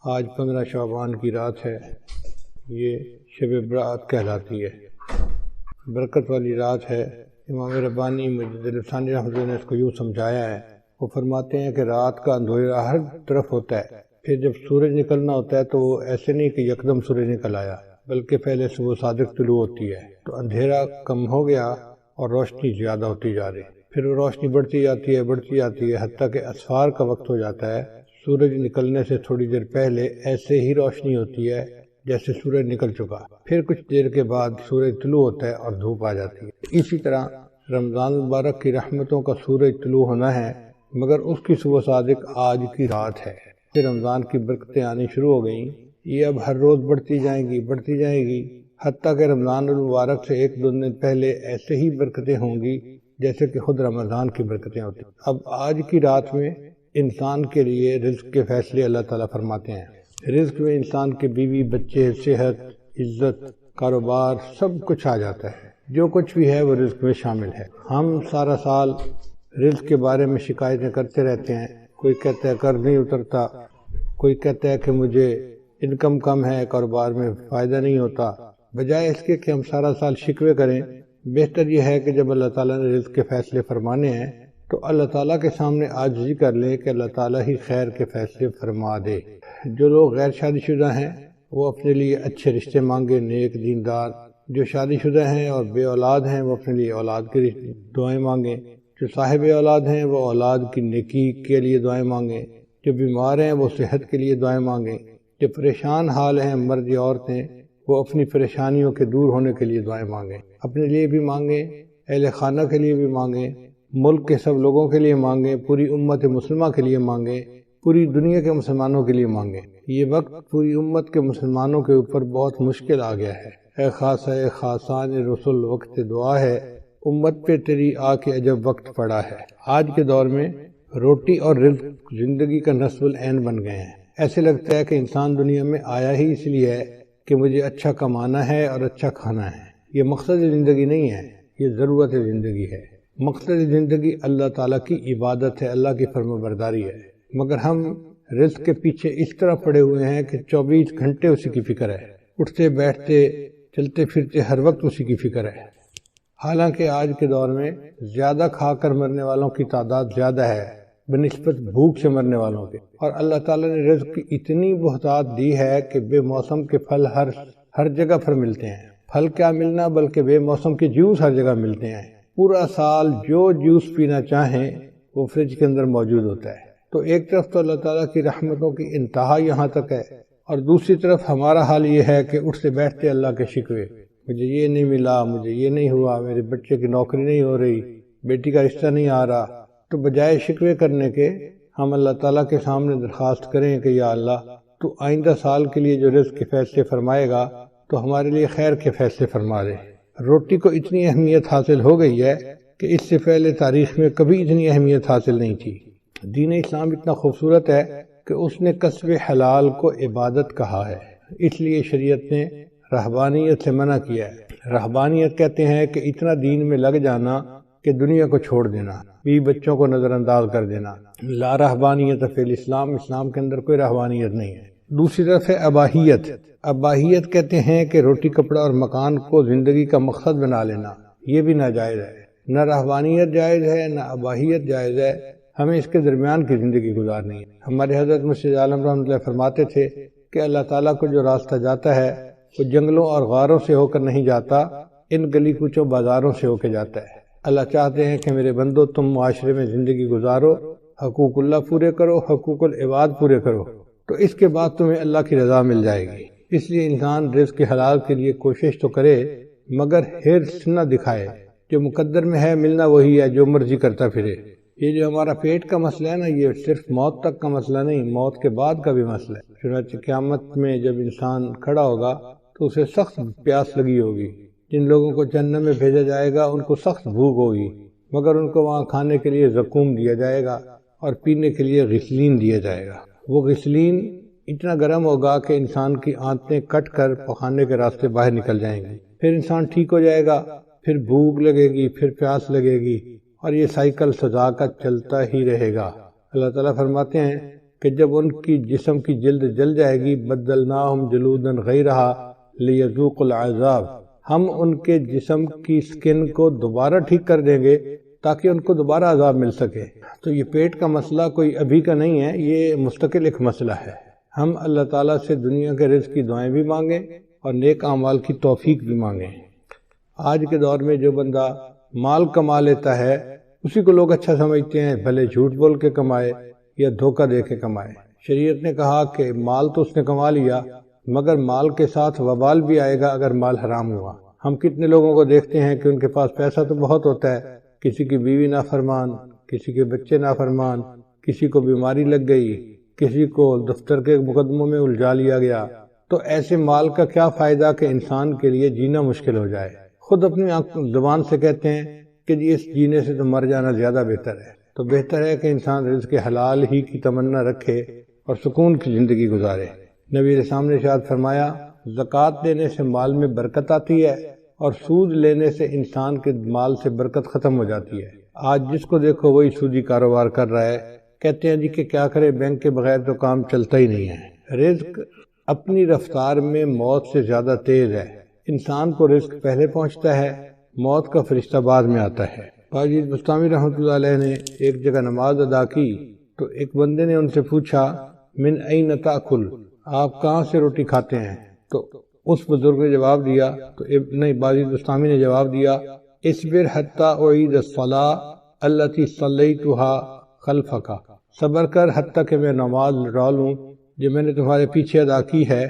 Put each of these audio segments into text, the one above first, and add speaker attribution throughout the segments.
Speaker 1: آج 15 شعبان کی رات ہے، یہ شب برات کہلاتی ہے، برکت والی رات ہے۔ امام ربانی مجد الثانی رحمۃ اللہ نے اس کو یوں سمجھایا ہے، وہ فرماتے ہیں کہ رات کا اندھیرا ہر طرف ہوتا ہے، پھر جب سورج نکلنا ہوتا ہے تو وہ ایسے نہیں کہ یکدم سورج نکل آیا، بلکہ پہلے صبح صادق طلوع ہوتی ہے تو اندھیرا کم ہو گیا اور روشنی زیادہ ہوتی جا رہی، پھر وہ روشنی بڑھتی جاتی ہے حتیٰ کہ اسفار کا وقت ہو جاتا ہے۔ سورج نکلنے سے تھوڑی دیر پہلے ایسے ہی روشنی ہوتی ہے جیسے سورج نکل چکا، پھر کچھ دیر کے بعد سورج طلوع ہوتا ہے اور دھوپ آ جاتی ہے۔ اسی طرح رمضان المبارک کی رحمتوں کا سورج طلوع ہونا ہے، مگر اس کی صبح صادق آج کی رات ہے۔ پھر رمضان کی برکتیں آنی شروع ہو گئیں، یہ اب ہر روز بڑھتی جائیں گی، حتیٰ کہ رمضان المبارک سے ایک دو دن پہلے ایسے ہی برکتیں ہوں گی جیسے کہ خود رمضان کی برکتیں ہوتی۔ اب آج کی رات میں انسان کے لیے رزق کے فیصلے اللہ تعالیٰ فرماتے ہیں۔ رزق میں انسان کے بیوی بچے، صحت، عزت، کاروبار سب کچھ آ جاتا ہے، جو کچھ بھی ہے وہ رزق میں شامل ہے۔ ہم سارا سال رزق کے بارے میں شکایتیں کرتے رہتے ہیں، کوئی کہتا ہے قرض نہیں اترتا، کوئی کہتا ہے کہ مجھے انکم کم ہے، کاروبار میں فائدہ نہیں ہوتا۔ بجائے اس کے کہ ہم سارا سال شکوے کریں، بہتر یہ ہے کہ جب اللہ تعالیٰ نے رزق کے فیصلے فرمانے ہیں تو اللہ تعالیٰ کے سامنے عاجزی کر لیں کہ اللہ تعالیٰ ہی خیر کے فیصلے فرما دے۔ جو لوگ غیر شادی شدہ ہیں وہ اپنے لیے اچھے رشتے مانگے، نیک دیندار۔ جو شادی شدہ ہیں اور بے اولاد ہیں وہ اپنے لیے اولاد کی دعائیں مانگیں۔ جو صاحب اولاد ہیں وہ اولاد کی نیکی کے لیے دعائیں مانگیں۔ جو بیمار ہیں وہ صحت کے لیے دعائیں مانگیں۔ جو پریشان حال ہیں مرد یا عورتیں وہ اپنی پریشانیوں کے دور ہونے کے لیے دعائیں مانگیں، اپنے لیے بھی مانگیں، اہل خانہ کے لیے بھی مانگیں، ملک کے سب لوگوں کے لیے مانگیں، پوری امت مسلمہ کے لیے مانگیں، پوری دنیا کے مسلمانوں کے لیے مانگیں۔ یہ وقت پوری امت کے مسلمانوں کے اوپر بہت مشکل آ گیا ہے۔ اے خاصہ اے خاصان رسول وقت دعا ہے، امت پہ تیری آ کے عجب وقت پڑا ہے۔ آج کے دور میں روٹی اور رزق زندگی کا نصب العین بن گئے ہیں۔ ایسے لگتا ہے کہ انسان دنیا میں آیا ہی اس لیے ہے کہ مجھے اچھا کمانا ہے اور اچھا کھانا ہے۔ یہ مقصد زندگی نہیں ہے، یہ ضرورت زندگی ہے۔ مقصد زندگی اللہ تعالیٰ کی عبادت ہے، اللہ کی فرمانبرداری ہے، مگر ہم رزق کے پیچھے اس طرح پڑے ہوئے ہیں کہ 24 گھنٹے اسی کی فکر ہے، اٹھتے بیٹھتے چلتے پھرتے ہر وقت اسی کی فکر ہے۔ حالانکہ آج کے دور میں زیادہ کھا کر مرنے والوں کی تعداد زیادہ ہے بنسبت بھوک سے مرنے والوں کے، اور اللہ تعالیٰ نے رزق کی اتنی بہتات دی ہے کہ بے موسم کے پھل ہر جگہ پر ملتے ہیں۔ پھل کیا ملنا بلکہ بے موسم کے جوس ہر جگہ ملتے ہیں۔ پورا سال جو جوس پینا چاہیں وہ فریج کے اندر موجود ہوتا ہے۔ تو ایک طرف تو اللہ تعالیٰ کی رحمتوں کی انتہا یہاں تک ہے، اور دوسری طرف ہمارا حال یہ ہے کہ اٹھتے بیٹھتے اللہ کے شکوے، مجھے یہ نہیں ملا، مجھے یہ نہیں ہوا، میرے بچے کی نوکری نہیں ہو رہی، بیٹی کا رشتہ نہیں آ رہا۔ تو بجائے شکوے کرنے کے ہم اللہ تعالیٰ کے سامنے درخواست کریں کہ یا اللہ تو آئندہ سال کے لیے جو رزق کے فیصلے فرمائے گا تو ہمارے لیے خیر کے فیصلے فرما دے۔ روٹی کو اتنی اہمیت حاصل ہو گئی ہے کہ اس سے پہلے تاریخ میں کبھی اتنی اہمیت حاصل نہیں تھی۔ دین اسلام اتنا خوبصورت ہے کہ اس نے کسب حلال کو عبادت کہا ہے، اس لیے شریعت نے رہبانیت سے منع کیا ہے۔ رہبانیت کہتے ہیں کہ اتنا دین میں لگ جانا کہ دنیا کو چھوڑ دینا، بیوی بچوں کو نظر انداز کر دینا۔ لا رہبانیت فی الاسلام، اسلام کے اندر کوئی رہبانیت نہیں ہے۔ دوسری طرف ہے اباہیت۔ اباہیت کہتے ہیں کہ روٹی کپڑا اور مکان کو زندگی کا مقصد بنا لینا، یہ بھی ناجائز ہے۔ نہ رہبانیت جائز ہے نہ اباہیت جائز ہے، ہمیں اس کے درمیان کی زندگی گزارنی ہے۔ ہمارے حضرت مسیح عالم رحمۃ اللہ فرماتے تھے کہ اللہ تعالیٰ کو جو راستہ جاتا ہے وہ جنگلوں اور غاروں سے ہو کر نہیں جاتا، ان گلی کوچوں بازاروں سے ہو کے جاتا ہے۔ اللہ چاہتے ہیں کہ میرے بندو تم معاشرے میں زندگی گزارو، حقوق اللہ پورے کرو، حقوق العباد پورے کرو، تو اس کے بعد تمہیں اللہ کی رضا مل جائے گی۔ اس لیے انسان رزق حلال کے لیے کوشش تو کرے مگر حرص نہ دکھائے۔ جو مقدر میں ہے ملنا وہی ہے، جو مرضی کرتا پھرے۔ یہ جو ہمارا پیٹ کا مسئلہ ہے نا، یہ صرف موت تک کا مسئلہ نہیں، موت کے بعد کا بھی مسئلہ ہے۔ چنانچہ قیامت میں جب انسان کھڑا ہوگا تو اسے سخت پیاس لگی ہوگی۔ جن لوگوں کو جہنم میں بھیجا جائے گا ان کو سخت بھوک ہوگی، مگر ان کو وہاں کھانے کے لیے زقوم دیا جائے گا اور پینے کے لیے غسلین دیا جائے گا۔ وہ غسلین اتنا گرم ہوگا کہ انسان کی آنتیں کٹ کر پخانے کے راستے باہر نکل جائیں گی۔ پھر انسان ٹھیک ہو جائے گا، پھر بھوک لگے گی، پھر پیاس لگے گی، اور یہ سائیکل سزا کا چلتا ہی رہے گا۔ اللہ تعالیٰ فرماتے ہیں کہ جب ان کی جسم کی جلد جل جائے گی بدلناہم جلودا غیرہا لیذوقوا العذاب، ہم ان کے جسم کی سکن کو دوبارہ ٹھیک کر دیں گے تاکہ ان کو دوبارہ عذاب مل سکے۔ تو یہ پیٹ کا مسئلہ کوئی ابھی کا نہیں ہے، یہ مستقل ایک مسئلہ ہے۔ ہم اللہ تعالیٰ سے دنیا کے رزق کی دعائیں بھی مانگیں اور نیک اعمال کی توفیق بھی مانگیں۔ آج کے دور میں جو بندہ مال کما لیتا ہے اسی کو لوگ اچھا سمجھتے ہیں، بھلے جھوٹ بول کے کمائے یا دھوکہ دے کے کمائے۔ شریعت نے کہا کہ مال تو اس نے کما لیا مگر مال کے ساتھ وبال بھی آئے گا اگر مال حرام ہوا۔ ہم کتنے لوگوں کو دیکھتے ہیں کہ ان کے پاس پیسہ تو بہت ہوتا ہے، کسی کی بیوی نافرمان، کسی کے بچے نافرمان، کسی کو بیماری لگ گئی، کسی کو دفتر کے مقدموں میں الجھا لیا گیا، تو ایسے مال کا کیا فائدہ کہ انسان کے لیے جینا مشکل ہو جائے۔ خود اپنی زبان سے کہتے ہیں کہ جی اس جینے سے تو مر جانا زیادہ بہتر ہے۔ تو بہتر ہے کہ انسان رزق حلال ہی کی تمنا رکھے اور سکون کی زندگی گزارے۔ نبی کے سامنے ارشاد فرمایا زکوٰۃ دینے سے مال میں برکت آتی ہے اور سود لینے سے انسان کے مال سے برکت ختم ہو جاتی ہے۔ آج جس کو دیکھو وہی سودی کاروبار کر رہا ہے، کہتے ہیں جی کہ کیا کرے، بینک کے بغیر تو کام چلتا ہی نہیں ہے۔ رزق اپنی رفتار میں موت سے زیادہ تیز ہے، انسان کو رزق پہلے پہنچتا ہے، موت کا فرشتہ بعد میں آتا ہے۔ باجی بستامی رحمۃ اللہ علیہ نے ایک جگہ نماز ادا کی تو ایک بندے نے ان سے پوچھا من این تاکل، آپ کہاں سے روٹی کھاتے ہیں؟ تو اس بزرگ نے جواب دیا، تو ابن باجی بستامی نے جواب دیا اصبر حتی اعید الصلاۃ التی صلیتها خلفک، صبر کر حتیٰ کہ میں نماز لوٹا لوں جو میں نے تمہارے پیچھے ادا کی ہے،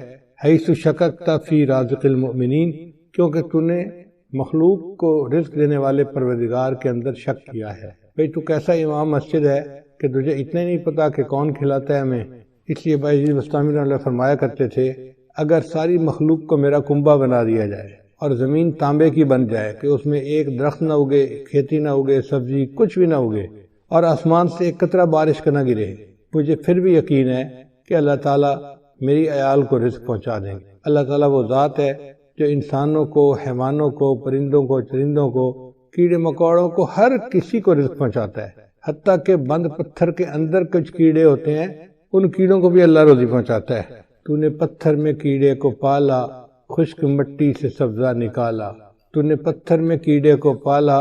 Speaker 1: حیث شککت فی رازق المؤمنین، کیونکہ تو نے مخلوق کو رزق دینے والے پروردگار کے اندر شک کیا ہے۔ بھئی تو کیسا امام مسجد ہے کہ تجھے اتنے نہیں پتا کہ کون کھلاتا ہے ہمیں؟ اس لیے باجی بستامی رحمۃ اللہ فرمایا کرتے تھے اگر ساری مخلوق کو میرا کنبہ بنا دیا جائے اور زمین تانبے کی بن جائے کہ اس میں ایک درخت نہ اگے، کھیتی نہ اگے، سبزی کچھ بھی نہ اگے، اور آسمان سے ایک قطرہ بارش کا نہ گرے، مجھے پھر بھی یقین ہے کہ اللہ تعالیٰ میری عیال کو رزق پہنچا دیں گے۔ اللہ تعالیٰ وہ ذات ہے جو انسانوں کو، حیوانوں کو، پرندوں کو، چرندوں کو، کیڑے مکوڑوں کو، ہر کسی کو رزق پہنچاتا ہے۔ حتیٰ کہ بند پتھر کے اندر کچھ کیڑے ہوتے ہیں، ان کیڑوں کو بھی اللہ روزی پہنچاتا ہے۔ تو نے پتھر میں کیڑے کو پالا، خشک مٹی سے سبزہ نکالا، تو نے پتھر میں کیڑے کو پالا،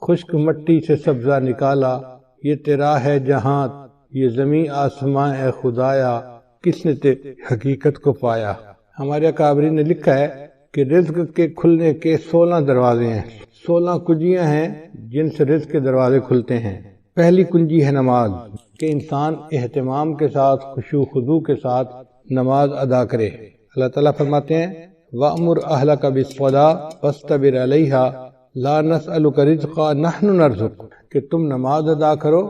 Speaker 1: خشک مٹی سے سبزہ نکالا، یہ تیرا ہے جہاں، یہ زمین آسماں اے خدایا، کس نے تیری حقیقت کو پایا۔ ہمارے اکابری نے لکھا ہے کہ رزق کے کھلنے کے 16 دروازے ہیں، 16 کنجیاں ہیں جن سے رزق کے دروازے کھلتے ہیں۔ پہلی کنجی ہے نماز، کہ انسان اہتمام کے ساتھ، خشوع خضوع کے ساتھ نماز ادا کرے۔ اللہ تعالیٰ فرماتے ہیں وَأْمُرْ أَهْلَكَ بِالصَّلَاةِ وَاسْتَبِرْ عَلَيْهَا لَا نَسْأَلُكَ رِزْقًا نَحْنُ نَرْزُقُكَ، کہ تم نماز ادا کرو،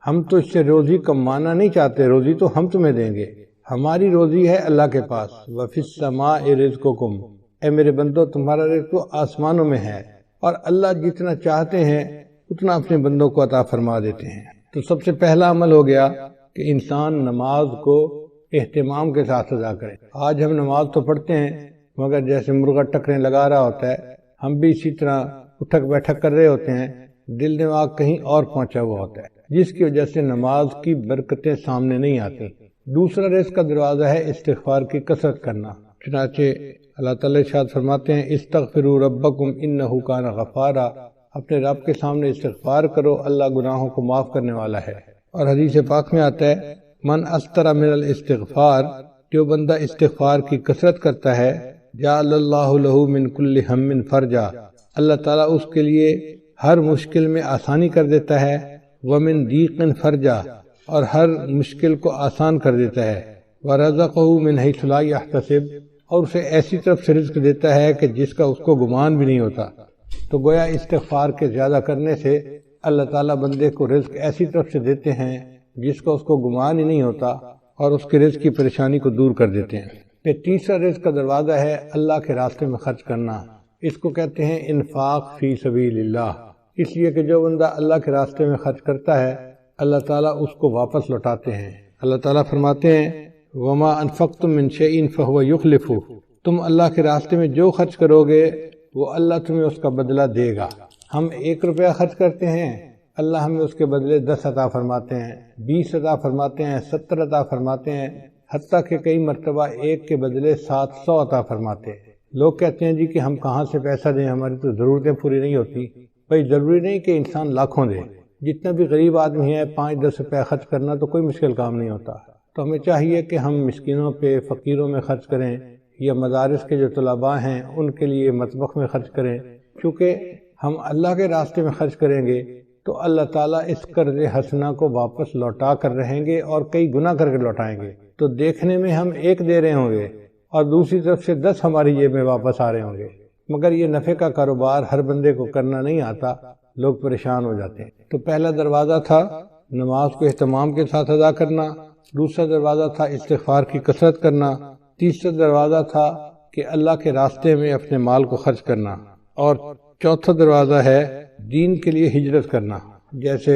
Speaker 1: ہم تو اس سے روزی کمانا نہیں چاہتے، روزی تو ہم تمہیں دیں گے، ہماری روزی ہے اللہ کے پاس۔ وَفِي السَّمَاءِ رِزْقُكُمْ، اے میرے بندو تمہارا رزق تو آسمانوں میں ہے، اور اللہ جتنا چاہتے ہیں اتنا اپنے بندوں کو عطا فرما دیتے ہیں۔ تو سب سے پہلا عمل ہو گیا کہ انسان نماز کو اہتمام کے ساتھ ادا کرے۔ آج ہم نماز تو پڑھتے ہیں مگر جیسے مرغا ٹکریں لگا رہا ہوتا ہے، ہم بھی اسی طرح اٹھک بیٹھک کر رہے ہوتے ہیں، دل دماغ کہیں اور پہنچا ہوا ہوتا ہے، جس کی وجہ سے نماز کی برکتیں سامنے نہیں آتی۔ دوسرا رزق کا دروازہ ہے استغفار کی کثرت کرنا، چنانچہ اللہ تعالیٰ ارشاد فرماتے ہیں استغفروا ربکم انہ کان غفارا، اپنے رب کے سامنے استغفار کرو، اللہ گناہوں کو معاف کرنے والا ہے۔ اور حدیث پاک میں آتا ہے من استر من الاستغفار، جو بندہ استغفار کی کثرت کرتا ہے جعل اللہ لہ من کل ہم فرجا، اللہ تعالیٰ اس کے لیے ہر مشکل میں آسانی کر دیتا ہے، ومن ضیق فرجا، اور ہر مشکل کو آسان کر دیتا ہے، ورزقہ من حیث لا یحتسب، اور اسے ایسی طرف سے رزق دیتا ہے کہ جس کا اس کو گمان بھی نہیں ہوتا۔ تو گویا استغفار کے زیادہ کرنے سے اللہ تعالیٰ بندے کو رزق ایسی طرف سے دیتے ہیں جس کا اس کو گمان ہی نہیں ہوتا، اور اس کے رزق کی پریشانی کو دور کر دیتے ہیں۔ پھر تیسرا رزق کا دروازہ ہے اللہ کے راستے میں خرچ کرنا، اس کو کہتے ہیں انفاق فی سبیل اللہ، اس لیے کہ جو بندہ اللہ کے راستے میں خرچ کرتا ہے اللہ تعالیٰ اس کو واپس لوٹاتے ہیں۔ اللہ تعالیٰ فرماتے ہیں وما انفقتم من شیء فهو یخلفہ، تم اللہ کے راستے میں جو خرچ کرو گے وہ اللہ تمہیں اس کا بدلہ دے گا۔ ہم 1 روپیہ خرچ کرتے ہیں، اللہ ہمیں اس کے بدلے 10 عطا فرماتے ہیں، 20 عطا فرماتے ہیں، 70 عطا فرماتے ہیں، حتیٰ کہ کئی مرتبہ ایک کے بدلے 700 عطا فرماتے ہیں۔ لوگ کہتے ہیں جی کہ ہم کہاں سے پیسہ دیں، ہماری تو ضرورتیں پوری نہیں ہوتی۔ بھائی ضروری نہیں کہ انسان لاکھوں دے، جتنا بھی غریب آدمی ہے 5-10 روپے خرچ کرنا تو کوئی مشکل کام نہیں ہوتا۔ تو ہمیں چاہیے کہ ہم مسکینوں پہ، فقیروں میں خرچ کریں، یا مدارس کے جو طلباء ہیں ان کے لیے مطبخ میں خرچ کریں، کیونکہ ہم اللہ کے راستے میں خرچ کریں گے تو اللہ تعالیٰ اس قرض حسنہ کو واپس لوٹا کر رہیں گے اور کئی گنا کر کے لوٹائیں گے۔ تو دیکھنے میں ہم ایک دے رہے ہوں گے اور دوسری طرف سے 10 ہماری جیب میں واپس آ رہے ہوں گے، مگر یہ نفع کا کاروبار ہر بندے کو کرنا نہیں آتا، لوگ پریشان ہو جاتے ہیں۔ تو پہلا دروازہ تھا نماز کو اہتمام کے ساتھ ادا کرنا، دوسرا دروازہ تھا استغفار کی کثرت کرنا، تیسرا دروازہ تھا کہ اللہ کے راستے میں اپنے مال کو خرچ کرنا، اور چوتھا دروازہ ہے دین کے لیے ہجرت کرنا۔ جیسے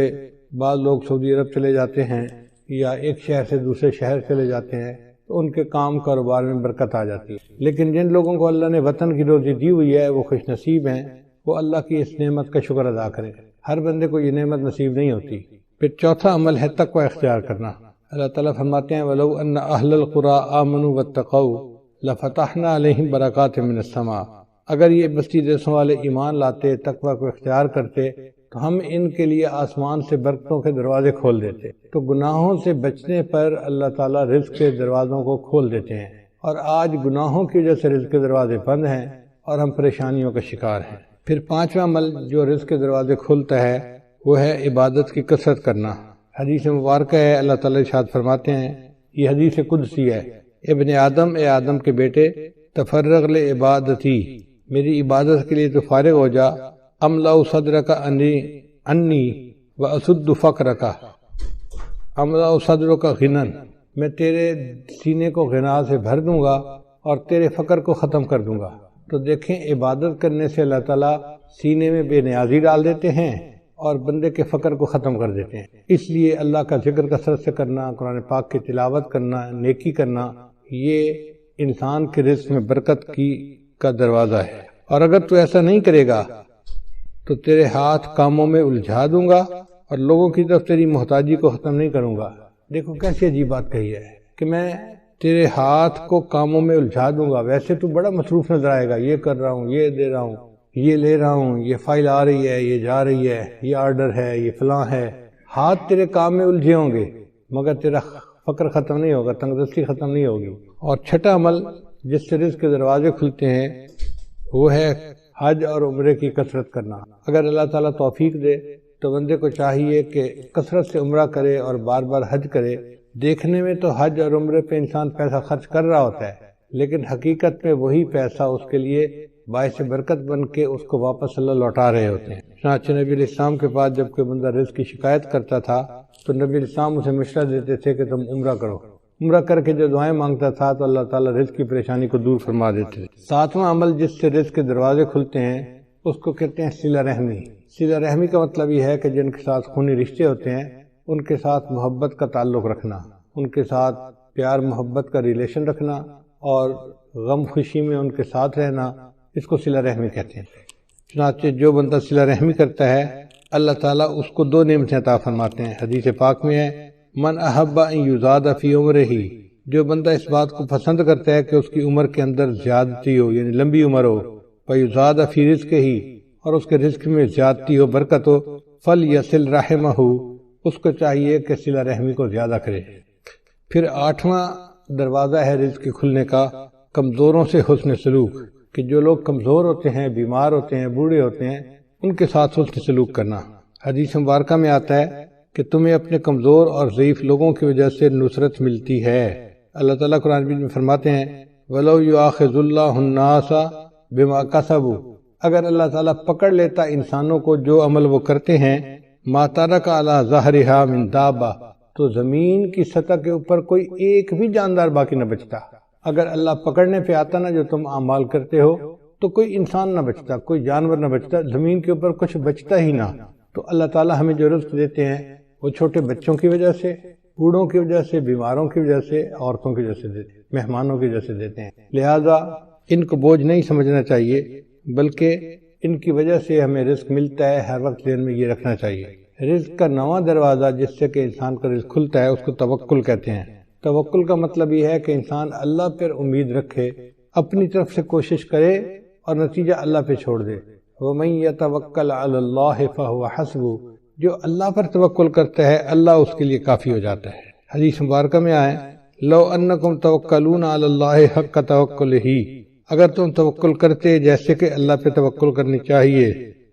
Speaker 1: بعض لوگ سعودی عرب چلے جاتے ہیں یا ایک شہر سے دوسرے شہر چلے جاتے ہیں تو ان کے کام کاروبار میں برکت آ جاتی ہے، لیکن جن لوگوں کو اللہ نے وطن کی روزی دی ہوئی ہے وہ خوش نصیب ہیں، وہ اللہ کی اس نعمت کا شکر ادا کریں۔ ہر بندے کو یہ نعمت نصیب نہیں ہوتی۔ پھر چوتھا عمل ہے تقوی اختیار کرنا۔ اللہ تعالیٰ فرماتے ہیں وَلَوْ أَنَّ أَهْلَ الْقُرَىٰ آمَنُوا وَاتَّقَوْا لَفَتَحْنَا عَلَيْهِمْ بَرَكَاتٍ مِّنَ السَّمَاءِ، اگر یہ بستی دیسوں والے ایمان لاتے، تقوی کو اختیار کرتے تو ہم ان کے لیے آسمان سے برکتوں کے دروازے کھول دیتے۔ تو گناہوں سے بچنے پر اللہ تعالیٰ رزق کے دروازوں کو کھول دیتے ہیں، اور آج گناہوں کی وجہ سے رزق کے دروازے بند ہیں اور ہم پریشانیوں کا شکار ہیں۔ پھر پانچواں عمل جو رزق کے دروازے کھولتا ہے وہ ہے عبادت کی کثرت کرنا۔ حدیث مبارکہ ہے، اللہ تعالیٰ ارشاد فرماتے ہیں، یہ حدیث قدسی ہے، ابن آدم، اے آدم کے بیٹے، تفرغ لعبادتی، میری عبادت کے لیے تو فارغ ہو جا، املا صدرک انی واسد فقرک، املا صدرک غنن، میں تیرے سینے کو غنا سے بھر دوں گا اور تیرے فقر کو ختم کر دوں گا۔ تو دیکھیں عبادت کرنے سے اللہ تعالیٰ سینے میں بے نیازی ڈال دیتے ہیں اور بندے کے فقر کو ختم کر دیتے ہیں۔ اس لیے اللہ کا ذکر کثرت سے کرنا، قرآن پاک کی تلاوت کرنا، نیکی کرنا، یہ انسان کے رزق میں برکت کا دروازہ ہے۔ اور اگر تو ایسا نہیں کرے گا تو تیرے ہاتھ کاموں میں الجھا دوں گا اور لوگوں کی طرف تیری محتاجی کو ختم نہیں کروں گا۔ دیکھو کیسی عجیب بات کہی ہے کہ میں تیرے ہاتھ کو کاموں میں الجھا دوں گا، ویسے تو بڑا مصروف نظر آئے گا، یہ کر رہا ہوں، یہ دے رہا ہوں، یہ لے رہا ہوں، یہ فائل آ رہی ہے، یہ جا رہی ہے، یہ آرڈر ہے، یہ فلاں ہے، ہاتھ تیرے کام میں الجھے ہوں گے مگر تیرا فقر ختم نہیں ہوگا، تنگ دستی ختم نہیں ہوگی۔ اور چھٹا عمل جس سے رزق کے دروازے کھلتے ہیں وہ ہے حج اور عمرے کی کثرت کرنا۔ اگر اللہ تعالیٰ توفیق دے تو بندے کو چاہیے کہ کثرت سے عمرہ کرے اور بار بار حج کرے۔ دیکھنے میں تو حج اور عمرے پہ انسان پیسہ خرچ کر رہا ہوتا ہے، لیکن حقیقت میں وہی پیسہ اس کے لیے باعث برکت بن کے اس کو واپس اللہ لوٹا رہے ہوتے ہیں۔ چنانچہ نبی علیہ السلام کے پاس جب کوئی بندہ رزق کی شکایت کرتا تھا تو نبی علیہ السلام اسے مشورہ دیتے تھے کہ تم عمرہ کرو۔ عمرہ کر کے جو دعائیں مانگتا تھا تو اللہ تعالیٰ رزق کی پریشانی کو دور فرما دیتے تھے۔ ساتواں عمل جس سے رزق کے دروازے کھلتے ہیں اس کو کہتے ہیں صلہ رحمی۔ صلہ رحمی کا مطلب یہ ہے کہ جن کے ساتھ خونی رشتے ہوتے ہیں ان کے ساتھ محبت کا تعلق رکھنا، ان کے ساتھ پیار محبت کا ریلیشن رکھنا اور غم خوشی میں ان کے ساتھ رہنا، اس کو صلہ رحمی کہتے ہیں۔ چنانچہ جو بندہ صلہ رحمی کرتا ہے اللہ تعالیٰ اس کو 2 نعمتیں عطا فرماتے ہیں۔ حدیث پاک میں ہے من احب ان یزاد فی عمرہ، جو بندہ اس بات کو پسند کرتا ہے کہ اس کی عمر کے اندر زیادتی ہو، یعنی لمبی عمر ہو، فیزاد فی رزقہ، اور اس کے رزق میں زیادتی ہو، برکت ہو، فلیصل رحمہ، اس کو چاہیے کہ صلہ رحمی کو زیادہ کرے۔ پھر 8واں دروازہ ہے رزق کے کھلنے کا کمزوروں سے حسن سلوک، کہ جو لوگ کمزور ہوتے ہیں، بیمار ہوتے ہیں، بوڑھے ہوتے ہیں، ان کے ساتھ حسن سلوک کرنا۔ حدیث مبارکہ میں آتا ہے کہ تمہیں اپنے کمزور اور ضعیف لوگوں کی وجہ سے نصرت ملتی ہے۔ اللہ تعالیٰ قرآن میں فرماتے ہیں وَلَوْ يُؤَاخِذُ اللَّهُ النَّاسَ بِمَا كَسَبُوا، اگر اللہ تعالیٰ پکڑ لیتا انسانوں کو جو عمل وہ کرتے ہیں، مَا تَرَكَ عَلَى ظَهْرِهَا مِن دَابَّةٍ، تو زمین کی سطح کے اوپر کوئی ایک بھی جاندار باقی نہ بچتا۔ اگر اللہ پکڑنے پہ آتا نا جو تم اعمال کرتے ہو تو کوئی انسان نہ بچتا، کوئی جانور نہ بچتا، زمین کے اوپر کچھ بچتا ہی نہ۔ تو اللہ تعالیٰ ہمیں جو رزق دیتے ہیں وہ چھوٹے بچوں کی وجہ سے، بوڑھوں کی وجہ سے، بیماروں کی وجہ سے، عورتوں کی وجہ سے دیتے ہیں، مہمانوں کی وجہ سے دیتے ہیں۔ لہذا ان کو بوجھ نہیں سمجھنا چاہیے، بلکہ ان کی وجہ سے ہمیں رزق ملتا ہے، ہر وقت ذہن میں یہ رکھنا چاہیے۔ رزق کا نواں دروازہ جس سے کہ انسان کا رزق کھلتا ہے اس کو توکل کہتے ہیں۔ توکل کا مطلب یہ ہے کہ انسان اللہ پر امید رکھے، اپنی طرف سے کوشش کرے اور نتیجہ اللہ پہ چھوڑ دے۔ وَمَن يَتَوَكَّلْ عَلَى اللَّهِ فَهُوَ حَسْبُهُ، جو اللہ پر توکل کرتا ہے اللہ اس کے لیے کافی ہو جاتا ہے۔ حدیث مبارکہ میں آئے لو انکم توکلون علی اللہ حق توکلہ، اگر تم توکل کرتے جیسے کہ اللہ پہ توکل کرنی چاہیے،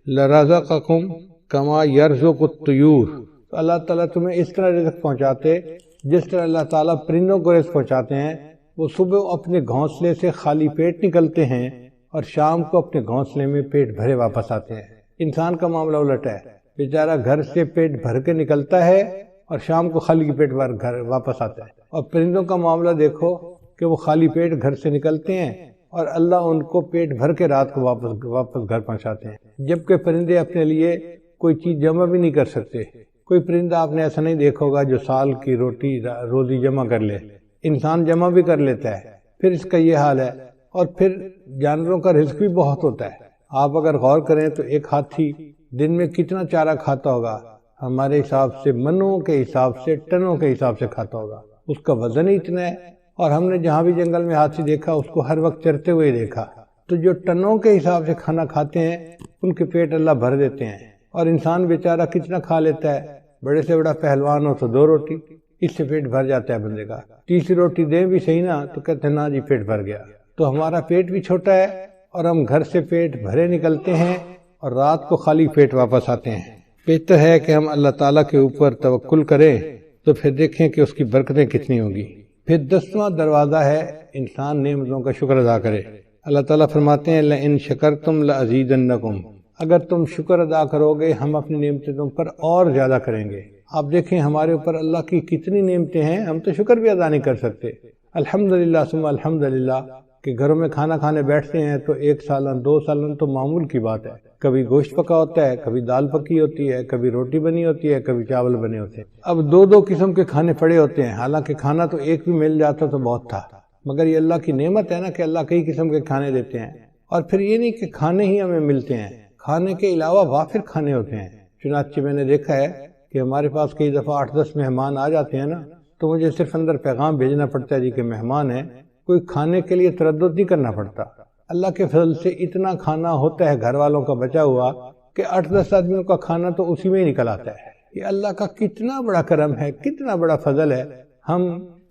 Speaker 1: لرزقکم کما یرزق الطیور، تو اللہ تعالیٰ تمہیں اس طرح رزق پہنچاتے جس طرح اللہ تعالیٰ پرندوں کو رزق پہنچاتے ہیں۔ وہ صبح اپنے گھونسلے سے خالی پیٹ نکلتے ہیں اور شام کو اپنے گھونسلے میں پیٹ بھرے واپس آتے ہیں۔ انسان کا معاملہ الٹ ہے، بیچارہ گھر سے پیٹ بھر کے نکلتا ہے اور شام کو خالی پیٹ گھر واپس آتا ہے۔ اور پرندوں کا معاملہ دیکھو کہ وہ خالی پیٹ گھر سے نکلتے ہیں اور اللہ ان کو پیٹ بھر کے رات کو واپس گھر پہنچاتے ہیں، جبکہ پرندے اپنے لیے کوئی چیز جمع بھی نہیں کر سکتے۔ کوئی پرندہ آپ نے ایسا نہیں دیکھا ہوگا جو سال کی روزی جمع کر لے، انسان جمع بھی کر لیتا ہے، پھر اس کا یہ حال ہے۔ اور پھر جانوروں کا رزق بھی بہت ہوتا ہے۔ آپ اگر غور کریں تو ایک ہاتھی دن میں کتنا چارہ کھاتا ہوگا، ہمارے حساب سے منوں کے حساب سے ٹنوں کے حساب سے کھاتا ہوگا، اس کا وزن ہی اتنا ہے۔ اور ہم نے جہاں بھی جنگل میں ہاتھی دیکھا اس کو ہر وقت چرتے ہوئے دیکھا، تو جو ٹنوں کے حساب سے کھانا کھاتے ہیں ان کے پیٹ اللہ بھر دیتے ہیں۔ اور انسان بیچارہ کتنا کھا لیتا ہے، بڑے سے بڑا پہلوان ہو تو 2 روٹی، اس سے پیٹ بھر جاتا ہے بندے کا۔ تیسری روٹی دیں بھی صحیح نا تو کہتے ہیں نا جی پیٹ بھر گیا۔ تو ہمارا پیٹ بھی چھوٹا ہے اور ہم گھر سے پیٹ بھرے نکلتے ہیں اور رات کو خالی پیٹ واپس آتے ہیں۔ بہتر ہے کہ ہم اللہ تعالیٰ کے اوپر توکل کریں تو پھر دیکھیں کہ اس کی برکتیں کتنی ہوں گی۔ پھر 10واں دروازہ ہے انسان نعمتوں کا شکر ادا کرے۔ اللہ تعالیٰ فرماتے ہیں لَإِن شَكَرْتُمْ لَأَزِيدَنَّكُمْ، اگر تم شکر ادا کرو گے ہم اپنی نعمتیں تم پر اور زیادہ کریں گے۔ آپ دیکھیں ہمارے اوپر اللہ کی کتنی نعمتیں ہیں، ہم تو شکر بھی ادا نہیں کر سکتے۔ الحمدللہ ثم الحمدللہ کہ گھروں میں کھانا کھانے بیٹھتے ہیں تو 1 سالن 2 سالن تو معمول کی بات ہے، کبھی گوشت پکا ہوتا ہے، کبھی دال پکی ہوتی ہے، کبھی روٹی بنی ہوتی ہے، کبھی چاول بنے ہوتے ہیں۔ اب 2 قسم کے کھانے پڑے ہوتے ہیں، حالانکہ کھانا تو ایک بھی مل جاتا تو بہت تھا، مگر یہ اللہ کی نعمت ہے نا کہ اللہ کئی قسم کے کھانے دیتے ہیں۔ اور پھر یہ نہیں کہ کھانے ہی ہمیں ملتے ہیں، کھانے کے علاوہ وافر کھانے ہوتے ہیں۔ چنانچہ میں نے دیکھا ہے کہ ہمارے پاس کئی دفعہ 8-10 مہمان آ جاتے ہیں نا، تو مجھے صرف اندر پیغام بھیجنا پڑتا ہے جی کہ مہمان ہیں، کوئی کھانے کے لیے تردد نہیں کرنا پڑتا۔ اللہ کے فضل سے اتنا کھانا ہوتا ہے گھر والوں کا بچا ہوا کہ 8-10 آدمیوں کا کھانا تو اسی میں ہی نکل آتا ہے۔ یہ اللہ کا کتنا بڑا کرم ہے، کتنا بڑا فضل ہے، ہم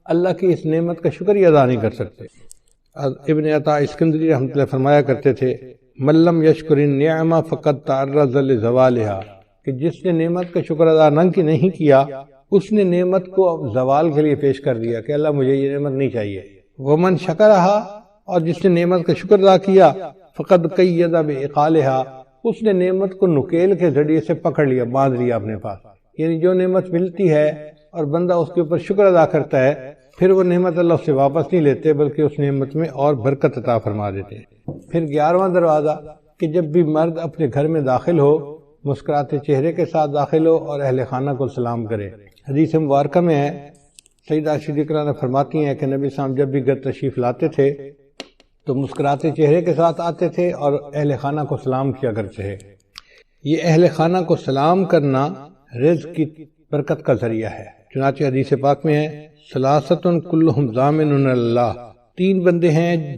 Speaker 1: اللہ کی اس نعمت کا شکریہ ادا نہیں کر سکتے۔ ابن عطا اسکندری رحمۃ اللہ فرمایا کرتے تھے من لم یشکر النعمہ فقد تعرض لزوالہا، کہ جس نے نعمت کا شکر ادا نہیں کیا اس نے نعمت کو اب زوال کے لیے پیش کر دیا کہ اللہ مجھے یہ نعمت نہیں چاہیے۔ ومن شکرہا، اور جس نے نعمت کا شکر ادا کیا فقد قید بعقالہا، اس نے نعمت کو نکیل کے ذریعے سے پکڑ لیا، باندھ لیا اپنے پاس۔ یعنی جو نعمت ملتی ہے اور بندہ اس کے اوپر شکر ادا کرتا ہے پھر وہ نعمت اللہ سے واپس نہیں لیتے بلکہ اس نعمت میں اور برکت عطا فرما دیتے ہیں۔ پھر 11واں دروازہ کہ جب بھی مرد اپنے گھر میں داخل ہو مسکراتے چہرے کے ساتھ داخل ہو اور اہل خانہ کو سلام کرے۔ حدیث مبارکہ میں ہے، سیدہ صدیقہ نے فرماتی ہیں کہ نبی صلی اللہ علیہ وسلم جب بھی گھر تشریف لاتے تھے تو مسکراتے چہرے کے ساتھ آتے تھے اور اہل خانہ کو سلام کیا کرتے تھے۔ یہ اہل خانہ کو سلام کرنا رزق کی برکت کا ذریعہ ہے۔ چنانچہ حدیث پاک میں ہے ثلاثۃ کلہم ضامن اللہ، 3 بندے ہیں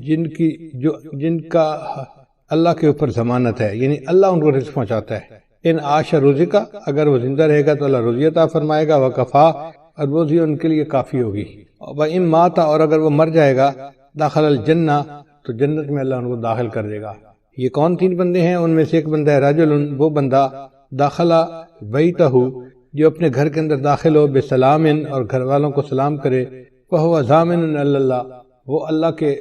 Speaker 1: جن کا اللہ کے اوپر ضمانت ہے، یعنی اللہ ان کو رزق پہنچاتا ہے۔ ان عاش رزقا، اگر وہ زندہ رہے گا تو اللہ روزی عطا فرمائے گا، وکفا، اور روزی ان کے لیے کافی ہوگی، وان مات، اور اگر وہ مر جائے گا داخل الجنہ، تو جنت میں اللہ ان کو داخل کر دے گا۔ یہ کون 3 بندے ہیں؟ ان میں سے ایک بندہ ہے رجل، وہ بندہ داخلہ بیتہ، جو اپنے گھر کے اندر داخل ہو بسلام، اور گھر والوں کو سلام کرے، وہو ضامن اللہ، وہ اللہ کے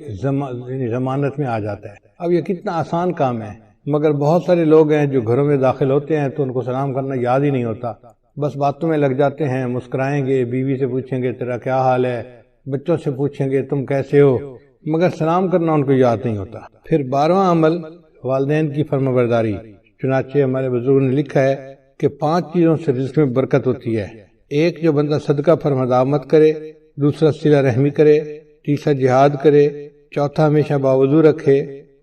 Speaker 1: ضمانت میں آ جاتا ہے۔ اب یہ کتنا آسان کام ہے، مگر بہت سارے لوگ ہیں جو گھروں میں داخل ہوتے ہیں تو ان کو سلام کرنا یاد ہی نہیں ہوتا، بس باتوں میں لگ جاتے ہیں، مسکرائیں گے، بیوی سے پوچھیں گے تیرا کیا حال ہے، بچوں سے پوچھیں گے تم کیسے ہو، مگر سلام کرنا ان کو یاد نہیں ہوتا۔ پھر 12واں عمل والدین کی فرمانبرداری۔ چنانچہ ہمارے بزرگوں نے لکھا ہے کہ 5 چیزوں سے رزق میں برکت ہوتی ہے۔ ایک، جو بندہ صدقہ فرمدامت کرے، دوسرا صلہ رحمی کرے، تیسرا جہاد کرے، چوتھا ہمیشہ باوضو رکھے،